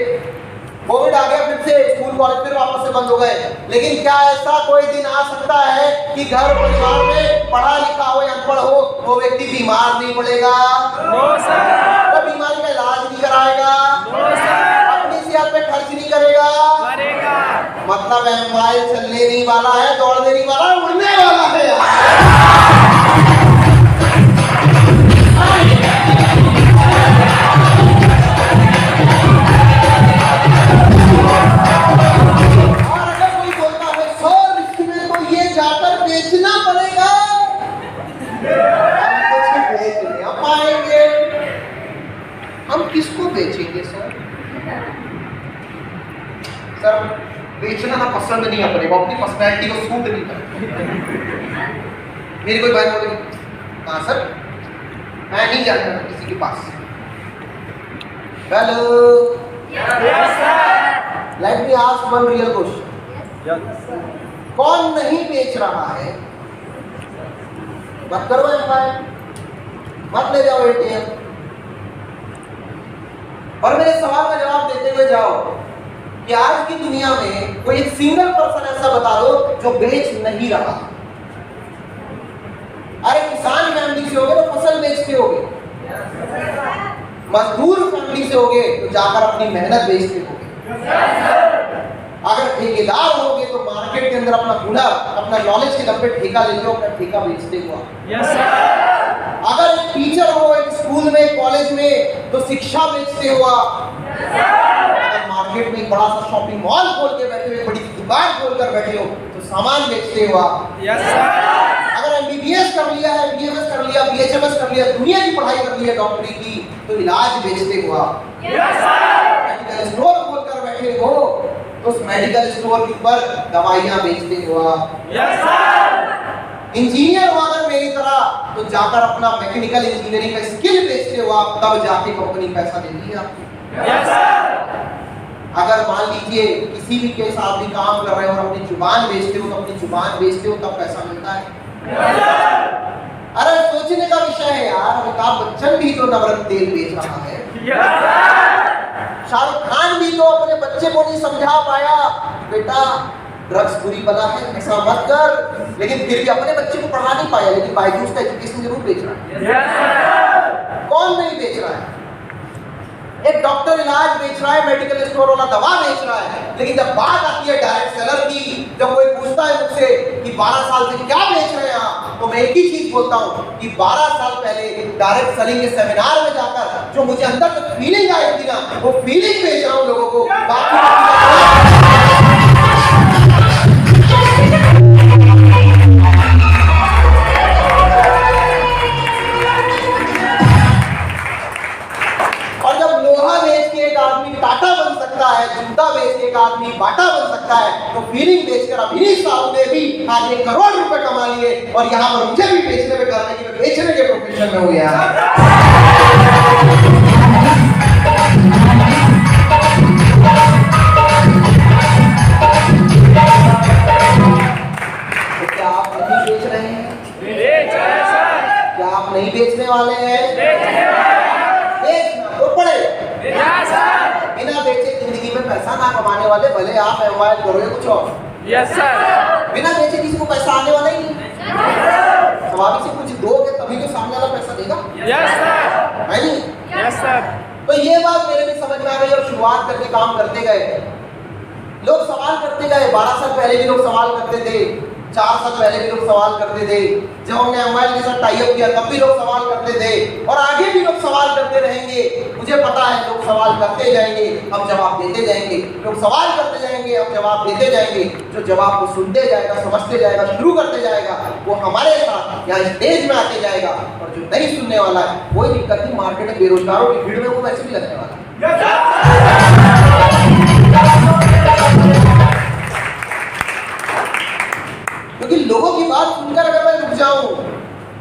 कोविड आ गया, फिर से स्कूल कॉलेज फिर वापस से बंद हो गए, लेकिन क्या ऐसा कोई दिन आ सकता है कि घर परिवार में पढ़ा लिखा हो या अनपढ़ हो वो व्यक्ति बीमार नहीं पड़ेगा? तो बीमारी का इलाज नहीं कराएगा, अपनी सेहत पे खर्च नहीं करेगा? मतलब एमवाइल चलने नहीं वाला है, दौड़ने नहीं वाला है, उड़ने वाला है यार। बेचना पड़ेगा, हम कुछ बेच नहीं पाएंगे, हम किसको बेचेंगे सर? सर बेचना ना पसंद नहीं अपने को, अपनी पर्सनैलिटी को सूट नहीं करता। मेरी कोई बात बोलेगी, हाँ सर मैं नहीं जानता किसी के पास। Hello, let me ask one real question, कौन नहीं बेच रहा है? मत करो एमवाइल, मत ले जाओ एटीएम, और मेरे सवाल का जवाब देते हुए जाओ कि आज की दुनिया में कोई एक सिंगल पर्सन ऐसा बता दो जो बेच नहीं रहा। अरे किसान फैमिली से होगे तो फसल बेचते होगे, मजदूर फैमिली से होगे तो जाकर अपनी मेहनत बेचते होगे, अगर ठेकेदार होगे तो मार्केट के अंदर अपना हुनर, अपना नॉलेज के दम पे ठेका लेते हो, अपना ठेका बेचते हुआ। अगर एक टीचर हो एक स्कूल में, कॉलेज में, तो शिक्षा बेचते हुआ। अगर मार्केट में एक बड़ा सा शॉपिंग मॉल खोल के बैठे हुए, बड़ी दुकान खोल कर बैठे हो तो सामान बेचते हुआ। अगर MBBS कर लिया है, BMS कर लिया, BHMS कर लिया, दुनिया की पढ़ाई कर लिया डॉक्टरी की, तो इलाज बेचते हुआ। मेडिकल स्टोर खोल कर बैठे हो तो उस मेडिकल स्टोर के ऊपर दवाइयां बेचते हुआ। इंजीनियर हो अगर मेरी तरह तो जाकर अपना मैकेनिकल इंजीनियरिंग का स्किल बेचते हुआ, तब जाके कंपनी पैसा देती है आपको। अगर मान लीजिए किसी भी केस आप भी काम कर रहे हो और अपनी जुबान बेचते हो, तो अपनी जुबान बेचते हो तब पैसा मिलता है। अरे सोचने का विषय है यार, अमिताभ बच्चन भी तो नवरत्न तेल बेच रहा है, शाहरुख खान भी तो अपने बच्चे को नहीं समझा पाया, बेटा ड्रग्स बुरी बला है, ऐसा मत कर, लेकिन फिर भी अपने बच्चे को पढ़ा नहीं पाया, लेकिन बायजूस का एजुकेशन जरूर बेच रहा है। कौन नहीं बेच रहा है? एक डॉक्टर इलाज बेच रहा है, मेडिकल स्टोर वाला दवा बेच रहा है, लेकिन जब बात आती है डायरेक्ट सेलर की, जब कोई पूछता है मुझसे कि 12 साल से क्या बेच रहे हैं आप, तो मैं एक ही चीज बोलता हूँ कि 12 साल पहले डायरेक्ट सेलिंग के सेमिनार में जाकर जो मुझे अंदर तक फीलिंग आई थी ना, वो फीलिंग बेच रहा हूँ लोगों को। बाकी आदमी बाटा बन सकता है, तो फीलिंग बेचकर अभिनीत साहू ने भी आज 1 करोड़ रुपए कमा लिए, और यहाँ पर मुझे भी बेचने में करने की, बेचने के प्रोफेशन में हो गया। तो क्या आप नहीं बेच रहे हैं? क्या आप नहीं बेचने वाले हैं? बेचना तो पड़ेगा। बिना बेचे जिंदगी में पैसा ना कमाने वाले, भले आप एमवाइल करो या कुछ और, यस सर, बिना बेचे किसी को पैसा आने वाला ही नहीं। स्वाभाविक से कुछ दोगे तभी तो सामने वाला पैसा देगा, यस सर, है नहीं? Yes sir. तो ये बात मेरे भी समझ में आ गई और शुरुआत करके काम करते गए। लोग सवाल करते गए, 12 साल पहले भी लोग सवाल करते थे, 4 साल पहले भी लोग सवाल करते थे, जब हमने एमवाइल के साथ टाई अप किया तब भी लोग सवाल करते थे, और आगे भी लोग सवाल करते रहेंगे। मुझे पता है लोग सवाल करते जाएंगे, हम जवाब देते जाएंगे, लोग सवाल करते जाएंगे, हम जवाब देते जाएंगे। जो जवाब को सुनते जाएगा, समझते जाएगा, शुरू करते जाएगा, वो हमारे साथ यहाँ स्टेज में आते जाएगा, और जो नहीं सुनने वाला है कोई दिक्कत नहीं, मार्केट में बेरोजगारों की भीड़ में वो वैसे भी लगने वाला है। क्योंकि लोगों की बात सुनकर अगर मैं रुक जाऊं,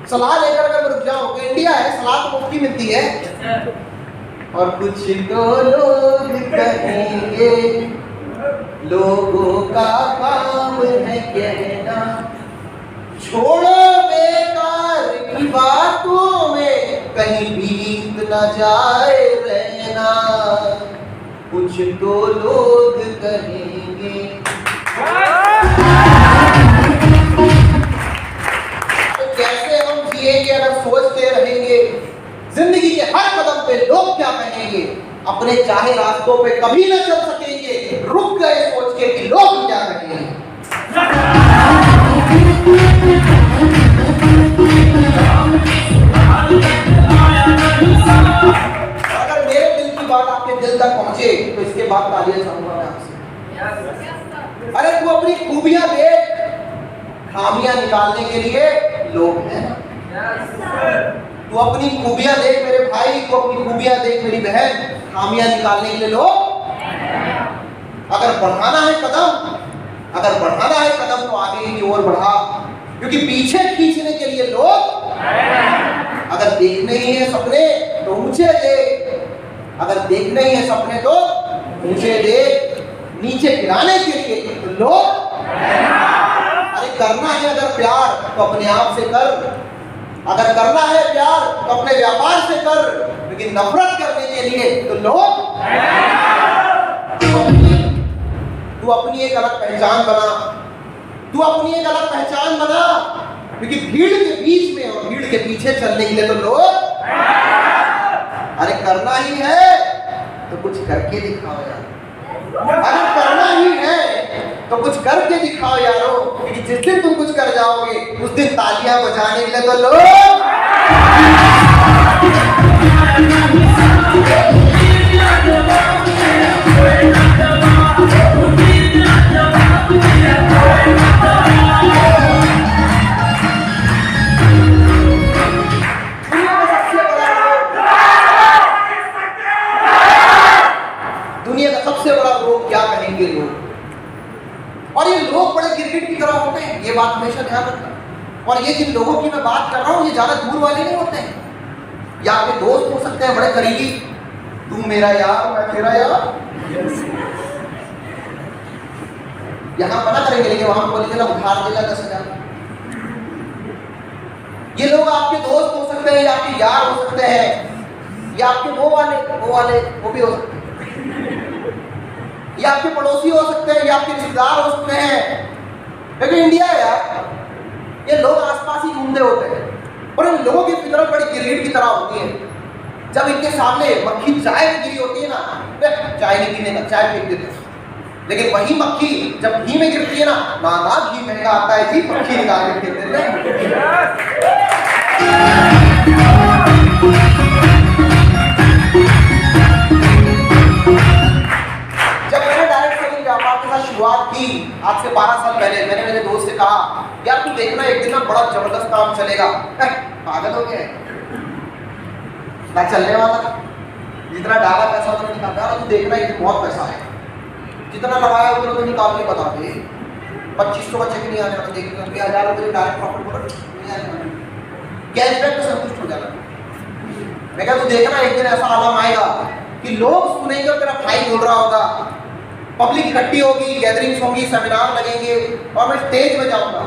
सलाह लेकर अगर मैं रुक जाऊं, तो इंडिया है, सलाह तो मुफ्त मिलती है। और कुछ तो लोग कहेंगे, लोगों का काम है कहना, छोड़ो बेकार की बातों में कहीं बीत न जाए रहना, कुछ तो लोग कहेंगे। कैसे हम जिएंगे अगर सोचते रहेंगे जिंदगी के हर कदम पे लोग क्या कहेंगे, अपने चाहे रास्तों पे कभी न चल सकेंगे, रुक गए सोच के कि लोग क्या कहेंगे। अगर मेरे दिल की बात आपके दिल तक पहुंचे तो इसके बाद तालियां चाहूंगा मैं आपसे। अरे तू अपनी खूबियां देख, खामियां निकालने के लिए लोग हैं। तू अपनी खूबियां देख मेरे भाई, तू अपनी खूबियां देख मेरी बहन, खामियां निकालने के लिए लोग। अगर बढ़ाना है कदम, अगर बढ़ाना है कदम तो आगे की ओर बढ़ा, क्योंकि पीछे खींचने के लिए लोग। अगर देखने ही है सपने तो ऊंचे देख, अगर देखने ही है सपने तो ऊंचे देख, नीचे गिराने के लिए तो लोग। अरे करना है अगर प्यार तो अपने आप से कर, अगर करना है प्यार तो अपने व्यापार से कर, लेकिन नफरत करने के लिए तो लोग। तू अपनी एक अलग पहचान बना, तू अपनी एक अलग पहचान बना, क्योंकि भीड़ के बीच में और भीड़ के पीछे चलने के लिए तो लोग। अरे करना ही है तो कुछ करके दिखाओ यार, अगर करना ही है तो कुछ करके दिखाओ यारो, क्योंकि जिस दिन तुम कुछ कर जाओगे उस दिन तालियां बजाने के लिए तो लोग। दुनिया का सबसे बड़ा रोग क्या कहेंगे लोग, और ये लोग बड़े गिरगिट की तरह होते हैं, ये बात हमेशा ध्यान रखना। और ये जिन लोगों की मैं बात कर रहा हूँ ये ज्यादा दूर वाले नहीं होते हैं, या आपके दोस्त हो सकते हैं बड़े करीबी, तू मेरा यार मैं तेरा यार, यहाँ मना करेंगे लेकिन वहां बोलेंगे ना उधार देगा 10,000। ये लोग आपके दोस्त हो सकते हैं, या आपके यार हो सकते हैं, या आपके वो वाले वो भी हो सकते हैं, या आपके पड़ोसी हो सकते हैं, या आपके रिश्तेदार हो सकते हैं। लेकिन इंडिया है यार, ये लोग आसपास ही घूमते होते हैं, और इन लोगों की फितरत बड़ी गिरगिट की तरह होती है। जब इनके सामने मक्खी चाय में गिरी होती है ना, चाय नहीं पीने का, चाय फेंक देते हैं। लेकिन वही मक्खी जब घी में गिरती है ना, ना घी महंगा आता है जी, मक्खी निकाल के फेंक देते हैं। जब मैंने डायरेक्ट सेलिंग व्यापार के साथ शुरुआत की आज से 12 साल पहले, मैंने मेरे दोस्त से कहा यार तू देखना एक दिन ना बड़ा जबरदस्त काम चलेगा। पागल हो गया ना, चलने वाला जितना डाला पैसा उतना निकाला, तू देखना एक दिन बहुत पैसा है। जितना लगाया उतना तो निकाल के बता दे। 2500 का चेक नहीं आ जाना, देखिए 1000 रुपये डायरेक्ट प्रॉफिट बोला नहीं आ जाना, कैशबैक में संतुष्ट हो जाना। मैं क्या तू देखना एक दिन ऐसा आलम आएगा कि लोग सुनेंगे और तेरा भाई बोल रहा होगा, पब्लिक इकट्ठी होगी, गैदरिंग्स होंगी, सेमिनार लगेंगे और मैं स्टेज में जाऊंगा,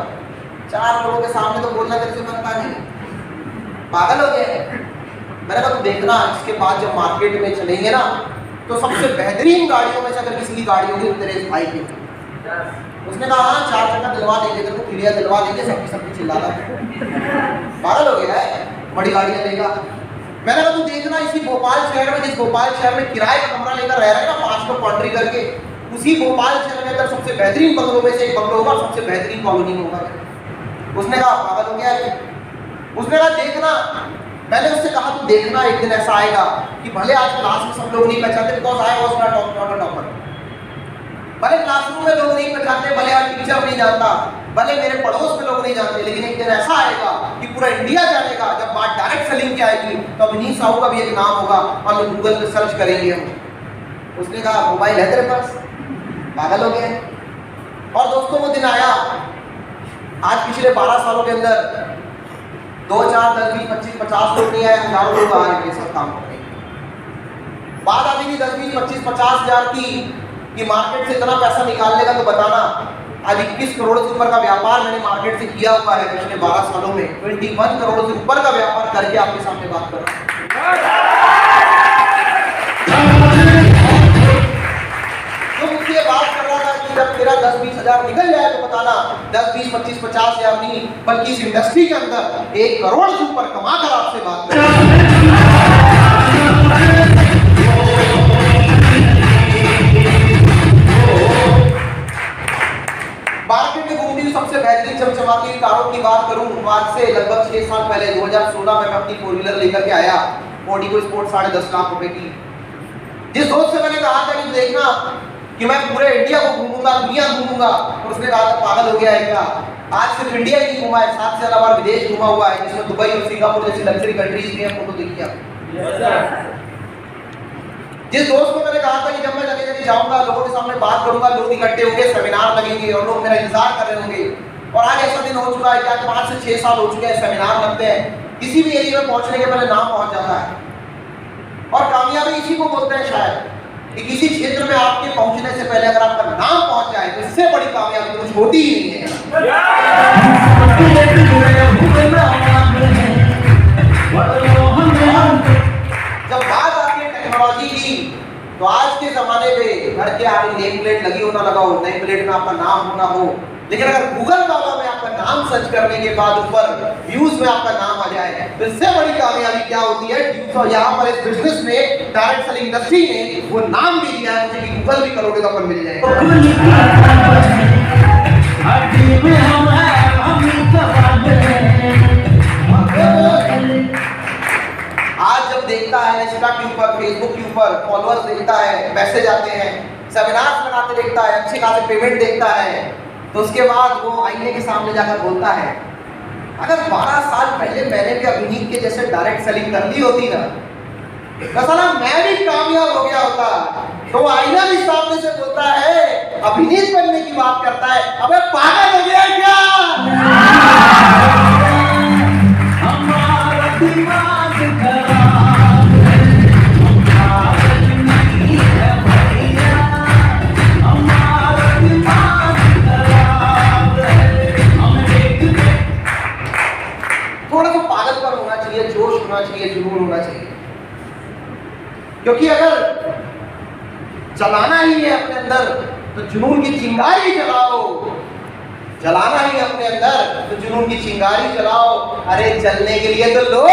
4 लोगों के सामने तो बोलना तेरे से बनता नहीं, पागल हो गया। मैंने कहा तू देखना इसके बाद जब मार्केट में चलेंगे ना तो सबसे बेहतरीन गाड़ियों में से अगर किसी की गाड़ी होगी तो तेरे इस भाई की। उसने कहा हाँ 4 चक्का दिलवा देंगे, तेरे को क्लियर दिलवा देंगे, सबकी चिल्ला रहा, पागल हो गया है, बड़ी गाड़ियां लेगा। मैंने कहा तू देखना इसी भोपाल शहर में, जिस भोपाल शहर में किराए का कमरा लेकर रह रहा है ना 5 लोग कॉन्ट्री करके, उसी भोपाल शहर में अगर सबसे बेहतरीन बंगलों में से एक बंगलो होगा, सबसे बेहतरीन कॉलोनी में होगा। उसने कहा पागल हो गया है। उसने कहा देखना, मैंने उससे कहा तू देखना एक दिन ऐसा आएगा कि भले आज क्लास में सब लोग नहीं पहचानते, because I was not a topper, भले क्लासरूम में लोग नहीं पहचानते, भले आज टीचर नहीं जानता, भले मेरे पड़ोस में लोग नहीं जानते, लेकिन एक दिन ऐसा आएगा कि पूरा इंडिया जानेगा। जब बात डायरेक्ट सेलिंग की आएगी तो अवनीश साहू का भी एक नाम होगा और लोग गूगल पे सर्च करेंगे हम। उसने कहा मोबाइल है तेरे पास, पागल हो गए। और दोस्तों वो दिन आया, आज पिछले 12 सालों के अंदर 2, 4, 10, 20, 25, 50 लोग नहीं आए, हजारों लोग आ रहे हैं सब काम करने। बात आती थी 10, 20, 25, 50 हजार की कि मार्केट से इतना पैसा निकालने का, तो बताना आज 21 करोड़ से ऊपर का व्यापार मैंने मार्केट से किया हुआ है पिछले 12 सालों में। 21 करोड़ से ऊपर का व्यापार करके आपके सामने बात कर रहा हूं। जो मुझसे बात कर रहा था कि जब तेरा 10-20 हजार निकल जाए तो बताना 10, 20, 25, 50 हजार नहीं, बल्कि इस इंडस्ट्री के अंदर 1 करोड़ से ऊपर कमाकर आपसे बात कर रहा हूं। मार्केट में घूमती हुई सबसे बेहतरीन चमचमाती हुई कारों की बात करूं, आज से लगभग 6 साल पहले 2016 में मैं अपनी 4 व्हीलर लेकर के आया, ऑडी स्पोर्ट 10.5 लाख रुपए की। जिस दोस्त से मैंने कहा था कि देखना कि मैं पूरे इंडिया को घूमूंगा, दुनिया घूमूंगा, और उसने कहा था पागल हो गया है क्या, आज सिर्फ इंडिया ही नहीं घूमा है, 7 से ज्यादा बार विदेश घूमा हुआ है, जिसमें दुबई और सिंगापुर जैसी लग्जरी कंट्रीज भी है। फोटो देखिए आप। जिस दोस्त को मैंने कहा था कि जब मैं जगह जगह जाऊंगा, लोगों के सामने बात करूंगा, लोग इकट्ठे होंगे, सेमिनार लगेंगे और लोग मेरा इंतजार कर रहे होंगे, और आज ऐसा दिन हो चुका है कि 5 से 6 साल हो चुके हैं, सेमिनार लगते हैं, किसी भी एरिया में पहुंचने के पहले नाम पहुंच जाता है। और कामयाबी इसी को बोलते हैं शायद कि किसी क्षेत्र में आपके पहुंचने से पहले अगर आपका नाम पहुंच जाए तो इससे बड़ी कामयाबी कुछ होती ही नहीं है। जब बात आती है टेक्नोलॉजी की, तो आज के जमाने में घर के आगे नेम प्लेट लगी हो ना लगा हो, नेम प्लेट में आपका नाम होना हो, लेकिन अगर गूगल बाबा में आपका नाम सर्च करने के बाद ऊपर व्यूज में आपका नाम आ जाए तो इससे बड़ी कामयाबी क्या होती है। तो यहाँ पर इस बिजनेस में, डायरेक्ट सेलिंग इंडस्ट्री ने वो नाम भी दिया है मुझे कि गूगल भी करोगे तो अपन मिल जाएगा। आज जब देखता है इंस्टा के ऊपर, फेसबुक के ऊपर फॉलोअर्स देखता है, मैसेज आते हैं, सेमिनार्स लगाते देखता है, अच्छे खासे पेमेंट देखता है, तो उसके बाद वो आईने के सामने जाकर बोलता है अगर 12 साल पहले मैंने भी अभिनीत के जैसे डायरेक्ट सेलिंग कर ली होती ना, तो साला मैं भी कामयाब हो गया होता। तो आईना भी सामने से बोलता है, अभिनीत बनने की बात करता है, अबे पागल हो गया क्या? थोड़ा सा पागलपन होना चाहिए, जोश होना चाहिए, जुनून होना चाहिए, क्योंकि अगर जलाना ही है अपने अंदर तो जुनून की चिंगारी जलाओ, जलाना ही अपने अंदर तो जुनून की चिंगारी जलाओ। अरे जलने के लिए तो लोग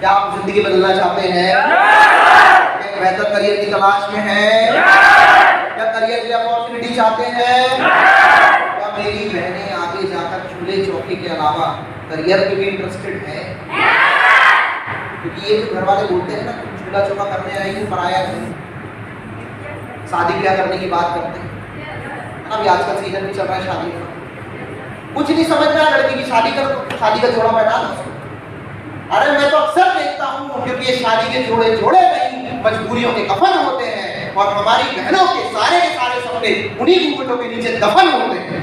क्या आप जिंदगी बदलना चाहते हैं? बेहतर करियर की तलाश में हैं? क्या करियर की अपॉर्चुनिटी चाहते हैं? क्या मेरी बहनें आगे जाकर चूल्हे चौकी के अलावा करियर में भी इंटरेस्टेड है? क्योंकि ये जो घर वाले बोलते हैं ना चूल्हा चौका करने आएंगे पराया नहीं, शादी ब्याह करने की बात करते हैं ना, अभी आजकल सीजन भी चल रहा है शादी का, कुछ नहीं समझ में आया, लड़की की शादी कर दो, शादी का जोड़ा पहना दो उसको। अरे मैं तो अक्सर देखता हूँ, क्योंकि ये शादी के जोड़े जोड़े नहीं मजबूरियों के कफन होते हैं, और हमारी बहनों के सारे सपने उन्हीं घूंघटों के नीचे दफन होते हैं।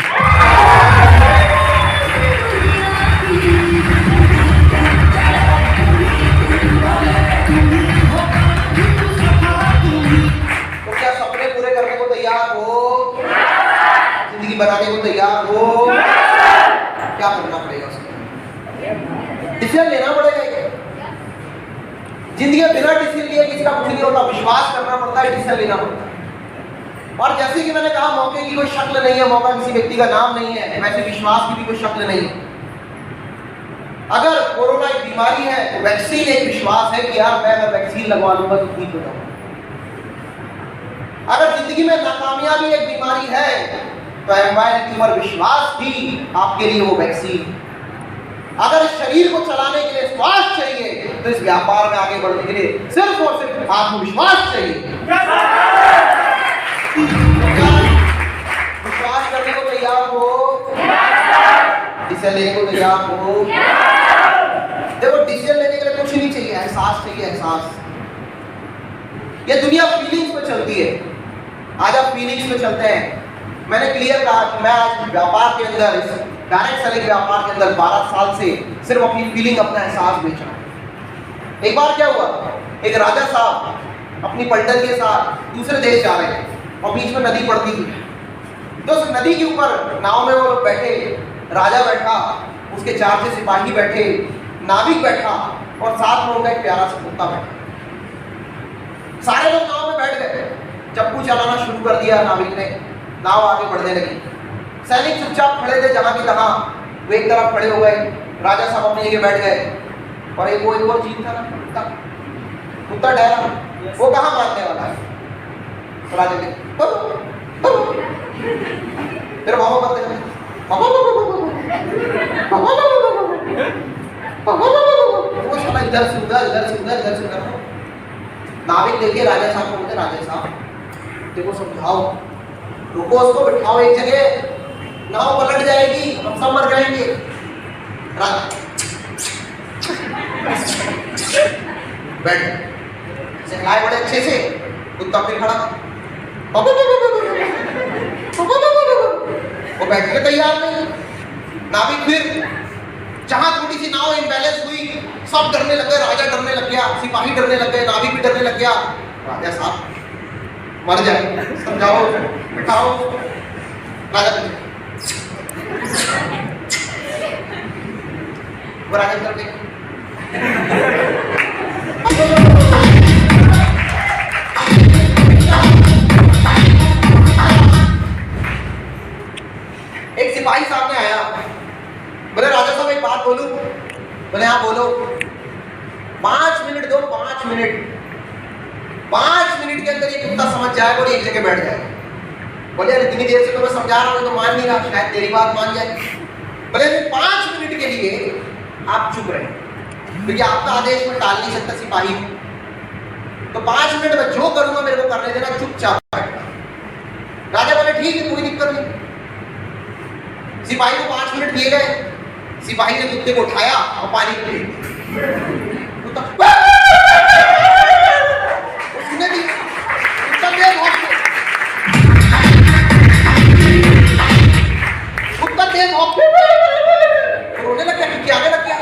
तो क्या सपने पूरे करने को तैयार हो? जिंदगी बनाने को तैयार हो? क्या करना पड़ेगा उसको? डिसीजन लेना पड़ेगा। जिंदगी में बिना डिसीजन लिए किसी का कुछ नहीं होता। विश्वास करना पड़ता है, डिसीजन लेना पड़ता है। और जैसे कि मैंने कहा, मौके की कोई शक्ल नहीं है, मौका किसी व्यक्ति का नाम नहीं है, वैसे विश्वास की भी कोई शक्ल नहीं है। अगर कोरोना एक बीमारी है तो वैक्सीन एक विश्वास है कि यार मैं अगर वैक्सीन लगवा लूंगा तो ठीक हो जाऊंगा। अगर जिंदगी में नाकामयाबी एक बीमारी है तो एम्पायर ट्यूमर विश्वास भी आपके लिए वो वैक्सीन। अगर इस शरीर को चलाने के लिए श्वास चाहिए तो इस व्यापार में आगे बढ़ने के लिए सिर्फ और सिर्फ आत्मविश्वास चाहिए। विश्वास करने को तैयार हो, डिसीजन लेने को तैयार हो। देखो, डिसीजन लेने के लिए कुछ नहीं चाहिए, एहसास चाहिए, एहसास। ये दुनिया फीलिंग्स पे चलती है। आज आप फीलिंग्स पे चलते हैं। मैंने क्लियर कहा कि मैं आज व्यापार के अंदर, इस डायरेक्ट सेलिंग व्यापार के अंदर 12 साल से सिर्फ अपनी फीलिंग, अपना एहसास बेच रहा हूं। एक बार क्या हुआ, एक राजा साहब अपनी पलटन के साथ दूसरे देश जा रहे थे और बीच में नदी पड़ती थी। तो उस नदी के ऊपर नाव में वो लोग बैठे, राजा बैठा, उसके 4 सिपाही बैठे, नाविक बैठा और साथ में उनका एक प्यारा सा कुत्ता बैठा। सारे लोग नाव में बैठ गए। चप्पू चलाना शुरू कर दिया नाविक ने, नाव आगे बढ़ने लगी। सैनिक चुपचाप खड़े थे जहां की तहां, वो एक तरफ खड़े हो गए, राजा साहब अपनी जगह बैठ गए। और एक और चीज था ना, कुत्ता डरा, वो कहां मारने वाला है? तो राजा ने फिर भाव करते हैं, वो साला इधर से उधर, इधर से उधर, इधर से उधर। नाविक देखिए राजा साहब को, बोलते राजा साहब देखो, समझाओ, रुको, उसको बिठाओ एक जगह, नाव पलट जाएगी, हम सब मर जाएंगे। बैठ सिखलाए बड़े अच्छे से, कुत्ता फिर खड़ा, वो बैठने के तैयार नहीं। नाविक फिर, जहां थोड़ी सी नाव इम्बैलेंस हुई, सब डरने लगे, राजा डरने लग गया, सिपाही डरने लग गए, नाविक भी डरने लग गया। राजा साहब मर जाए, समझाओ, बिठाओ। राजा वो राजा करके एक सिपाही सामने आया, बोले राजा साहब एक बात बोलूं? बोले हाँ बोलो। 5 मिनट दो, 5 मिनट। 5 मिनट के अंदर ये कुत्ता समझ जाएगा और एक जगह बैठ जाएगा। बोले अरे इतनी देर से तो मैं समझा रहा हूँ, तो मान नहीं रहा, शायद तेरी बात मान जाए। बोले 5 मिनट के लिए आप चुप रहे, क्योंकि आपका आदेश में टाल नहीं सकता सिपाही। तो 5 मिनट में जो करूंगा मेरे को करने देना, चुपचाप बैठना। राजा बोले ठीक है, कोई दिक्कत नहीं। सिपाही को 5 मिनट दिए गए। सिपाही ने कुत्ते को उठाया और पानी में फेंक दिया। कुत्ता उसने भी कुत्ता तेज भौंकते, कुत्ता तेज भौंकते रोने लग गया, खिखियाने लग गया।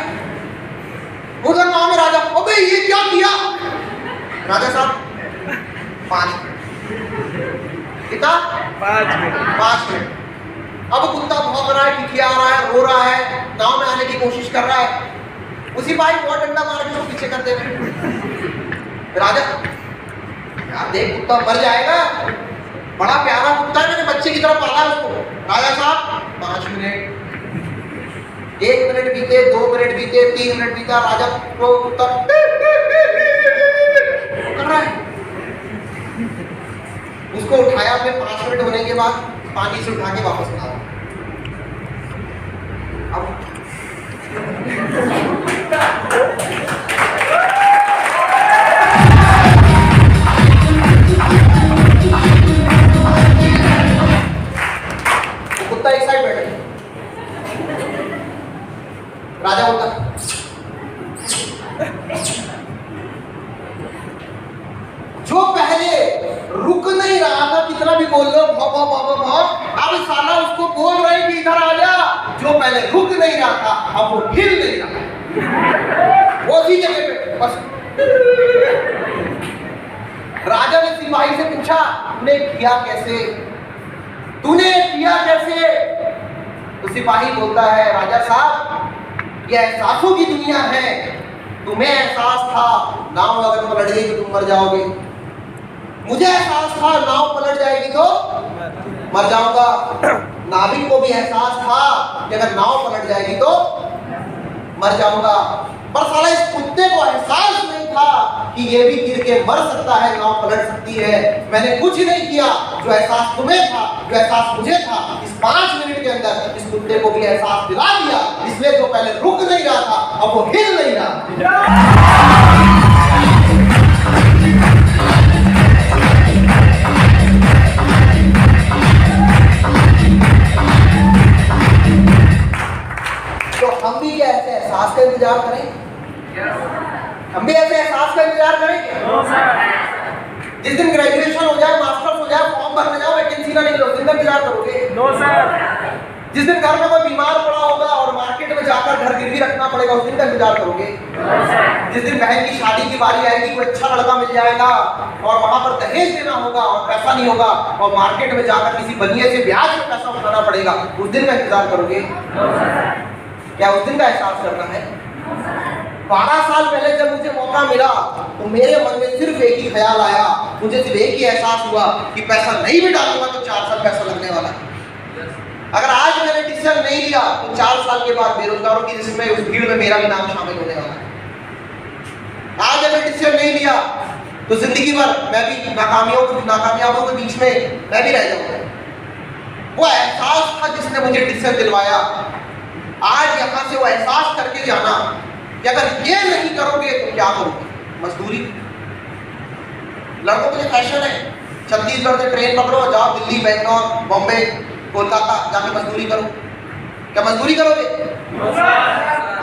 उधर नाव में राजा, अबे ये क्या किया? राजा साहब पानी, कितना? 5 मिनट। 5 मिनट। अब कुत्ता भौंक रहा है, खिखिया रहा है, रो रहा है, नाव में आने की कोशिश कर रहा है। उसी भाई बहुत डंडा मार के उसको पीछे कर दे। राजा यार देख, कुत्ता मर जाएगा, बड़ा प्यारा कुत्ता है, मैंने बच्चे की तरह पाला उसको। राजा साहब 5 मिनट, 1 मिनट बीते, 2 मिनट बीते, 3 मिनट बीता, राजा को कुत्ता कर रहा है। उसको उठाया, फिर 5 मिनट होने के बाद पानी से उठा के वापस ला। अब कुत्ता एक साइड बैठे, राजा बोलता जो पहले रुक नहीं रहा था, कितना भी बोल लो अब साला उसको बोल रहे कि इधर आ जा। जो पहले रुक नहीं रहा था अब वो हिल नहीं रहा, वो उसी जगह पे बस। राजा ने सिपाही से पूछा तूने किया कैसे, तूने किया कैसे? तो सिपाही बोलता है राजा साहब ये एहसासों की दुनिया है, तुम्हें एहसास था नाव अगर पलट गई तो तुम मर जाओगे, मुझे एहसास था नाव पलट जाएगी तो मर जाऊंगा, नाविक को भी एहसास था कि अगर नाव पलट जाएगी तो मर जाऊंगा, पर साला इस कुत्ते को एहसास नहीं था कि ये भी गिर के मर सकता है, नाव पलट सकती है। मैंने कुछ नहीं किया, जो एहसास तुम्हें था, जो एहसास मुझे था, इस 5 मिनट के अंदर इस कुत्ते को भी एहसास दिला दिया। इसलिए जो पहले रुक नहीं रहा था अब वो हिल नहीं रहा। तो हम भी क्या ऐसे एहसास का इंतजार करें? हम भी ऐसे एहसास का इंतजार करेंगे? जिस दिन ग्रेजुएशन हो जाए, मास्टर्स हो जाए, फॉर्म भरने जाओ, वैकेंसी ना निकले, उस दिन का इंतजार करोगे? No sir. जिस दिन घर में कोई बीमार पड़ा होगा और मार्केट में जाकर घर गिरवी रखना पड़ेगा, उस दिन का इंतजार करोगे? जिस दिन बहन की शादी की बारी आएगी, कोई अच्छा लड़का मिल जाएगा और वहां पर दहेज देना होगा और पैसा नहीं होगा और मार्केट में जाकर किसी बनिए से ब्याज में पैसा उठाना पड़ेगा, उस दिन का इंतजार करोगे? क्या उस दिन का एहसास करना है? 12 साल पहले जब मुझे मौका मिला तो मेरे मन में सिर्फ एक ही ख्याल आया, मुझे सिर्फ एक ही एहसास हुआ कि पैसा नहीं भी डालूंगा तो 4 साल पैसा लगने वाला है। अगर आज मैंने डिसीजन नहीं लिया तो 4 साल के बाद बेरोजगारों की लिस्ट में, उस भीड़ में मेरा भी नाम शामिल होने वाला है। आज अगर डिसीजन नहीं लिया तो जिंदगी भर मैं भी नाकामयाबों के बीच में मैं भी रह जाऊंगा। वो एहसास था जिसने मुझे डिसीजन दिलवाया। आज यहाँ से वो एहसास करके जाना कि अगर ये नहीं करोगे तो क्या करोगे? मजदूरी। लड़कों के लिए फैशन है, छत्तीसगढ़ से ट्रेन पकड़ो, जाओ दिल्ली, बेंगलोर, बॉम्बे, कोलकाता, जाके मजदूरी करो। क्या मजदूरी करोगे?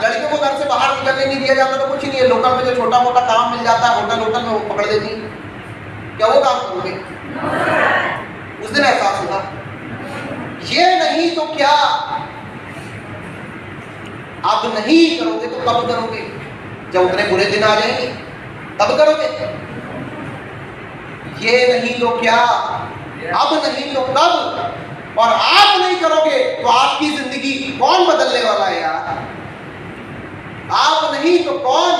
लड़कियों को घर से बाहर निकलने नहीं दिया जाता तो कुछ नहीं है, लोकल में जो छोटा मोटा काम मिल जाता है होटल में वो पकड़ देती है, क्या वो काम करोगे? उस दिन एहसास होगा। ये नहीं तो क्या, अब नहीं करोगे तो कब करोगे? जब उतने बुरे दिन आ जाएंगे तब करोगे। ये नहीं तो क्या, अब नहीं तो कब, और आप नहीं करोगे तो आपकी जिंदगी कौन बदलने वाला है यार? आप नहीं तो कौन?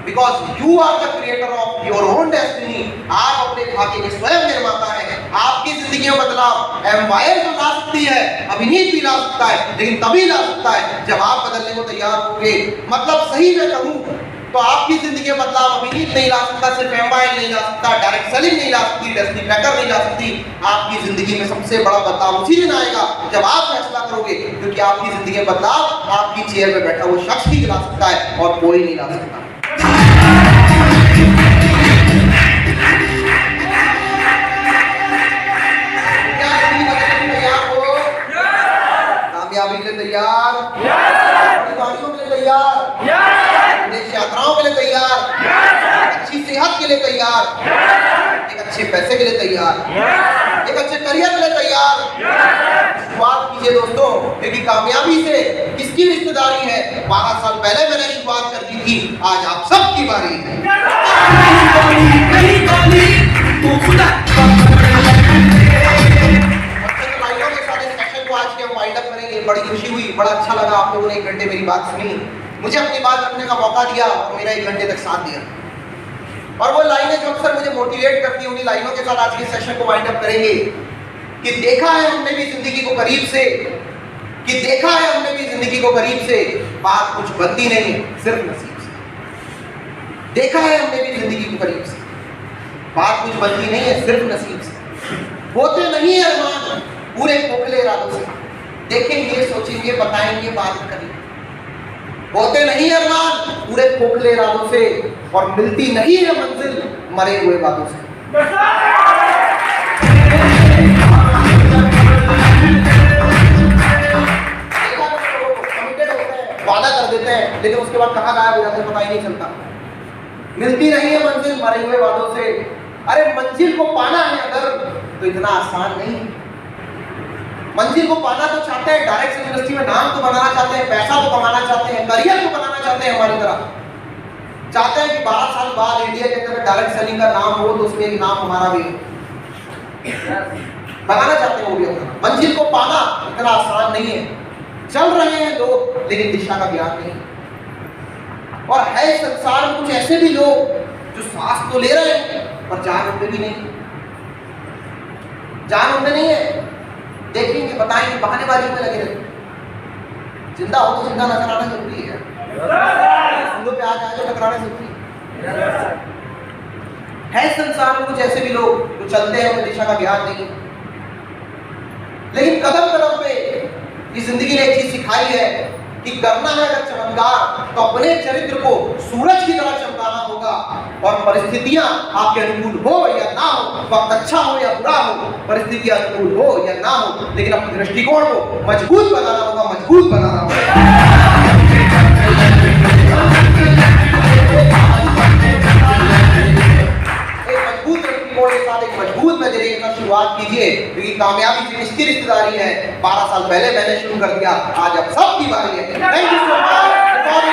Because you are the creator of your own destiny. आप अपने भाग्य के स्वयं निर्माता हैं। आपकी जिंदगी में बदलाव एम्पायर तो ला सकती है, अभिनीत भी ला सकता है, लेकिन तभी ला सकता है जब आप बदलने को तैयार होंगे। मतलब सही में कहूं तो आपकी जिंदगी में बदलाव अभिनीत नहीं ला सकता, सिर्फ एम्पायर नहीं ला सकता, डायरेक्ट सेलिंग नहीं ला सकती, डेस्टिनी ट्रैकर नहीं ला सकती। आपकी जिंदगी में सबसे बड़ा बदलाव उसी दिन आएगा जब आप फैसला करोगे, क्योंकि आपकी जिंदगी में बदलाव आपकी चेयर में बैठा वो शख्स ही ला सकता है और कोई नहीं ला सकता। कामयाबी के लिए तैयार, गाड़ियों के लिए तैयार, विदेश यात्राओं के लिए तैयार, अच्छी सेहत के लिए तैयार, एक अच्छे पैसे के लिए तैयार, एक अच्छे करियर के लिए तैयार। शुरुआत कीजिए दोस्तों, क्योंकि कामयाबी से किसकी रिश्तेदारी है? 12 साल पहले मैंने शुरुआत कर दी थी, आज आप सबकी बारी है। आज के हम वाइंड अप करेंगे। बड़ी खुशी हुई, बड़ा अच्छा लगा आप लोगों ने 1 घंटे मेरी बात सुनी, मुझे अपनी बात रखने का मौका दिया और मेरा 1 घंटे तक साथ दिया। और वो लाइनें जो अक्सर मुझे मोटिवेट करती हैं, उन्हीं लाइनों के साथ आज के सेशन को वाइंड अप करेंगे कि देखा है हमने भी जिंदगी को करीब से, कि देखा है हमने भी जिंदगी को करीब से, बात कुछ बनती नहीं सिर्फ नसीब से। देखा है हमने भी जिंदगी को करीब से, बात कुछ बनती नहीं है सिर्फ नसीब से। होते नहीं है अरमान पूरे खोखले इरादों से, देखेंगे सोचेंगे बताएंगे बात करेंगे। होते नहीं है अरमान पूरे खोखले इरादों से, और मिलती नहीं है मंजिल मरे हुए बातों से। कमिटेड होते हैं वादा कर देते हैं लेकिन उसके बाद कहाँ गायब हो जाते हैं पता ही नहीं चलता। मिलती नहीं है मंजिल मरे हुए वादों से। अरे मंजिल को पाना है अगर तो इतना आसान नहीं है। मंजिल को पाना तो चाहते हैं, डायरेक्ट यूनिवर्सिटी में नाम तो बनाना चाहते हैं, पैसा तो कमाना चाहते हैं, करियर तो बनाना चाहते हैं, हमारी तरह चाहते हैं कि 12 साल बाद इंडिया के अंदर डायरेक्ट सेलिंग का नाम हो तो उसमें एक नाम हमारा भी हो, बनाना चाहते हैं वो भी अपना। मंजिल को पाना इतना आसान नहीं है। चल रहे हैं लोग लेकिन दिशा का ज्ञान नहीं। और है संसार में कुछ ऐसे भी लोग जो सांस तो ले रहे हैं पर जान उनमें भी नहीं, जान उनमें नहीं है। देखेंगे बताएंगे बहानेबाजी में लगे रहते। जिंदा हो तो जिंदा नजर आना जरूरी है, उंगलों पे आ जाए तो टकराना जरूरी है। संसार में कुछ ऐसे भी लोग जो चलते हैं उन्हें दिशा का ज्ञान नहीं, लेकिन कदम कदम पे इस जिंदगी ने एक चीज सिखाई है कि करना है अगर चमत्कार तो अपने चरित्र को सूरज की तरह चमकाना होगा। और परिस्थितियां आपके अनुकूल हो या ना हो, वक्त अच्छा हो या बुरा हो, परिस्थितियां अनुकूल हो या ना हो, लेकिन अपने दृष्टिकोण को मजबूत बनाना होगा, मजबूत बनाना होगा। एक मजबूत नजरिए के साथ शुरुआत कीजिए, क्योंकि कामयाबी से किसकी रिश्तेदारी है। 12 साल पहले मैंने शुरू कर दिया, आज अब सबकी बारी है। Thank you so much.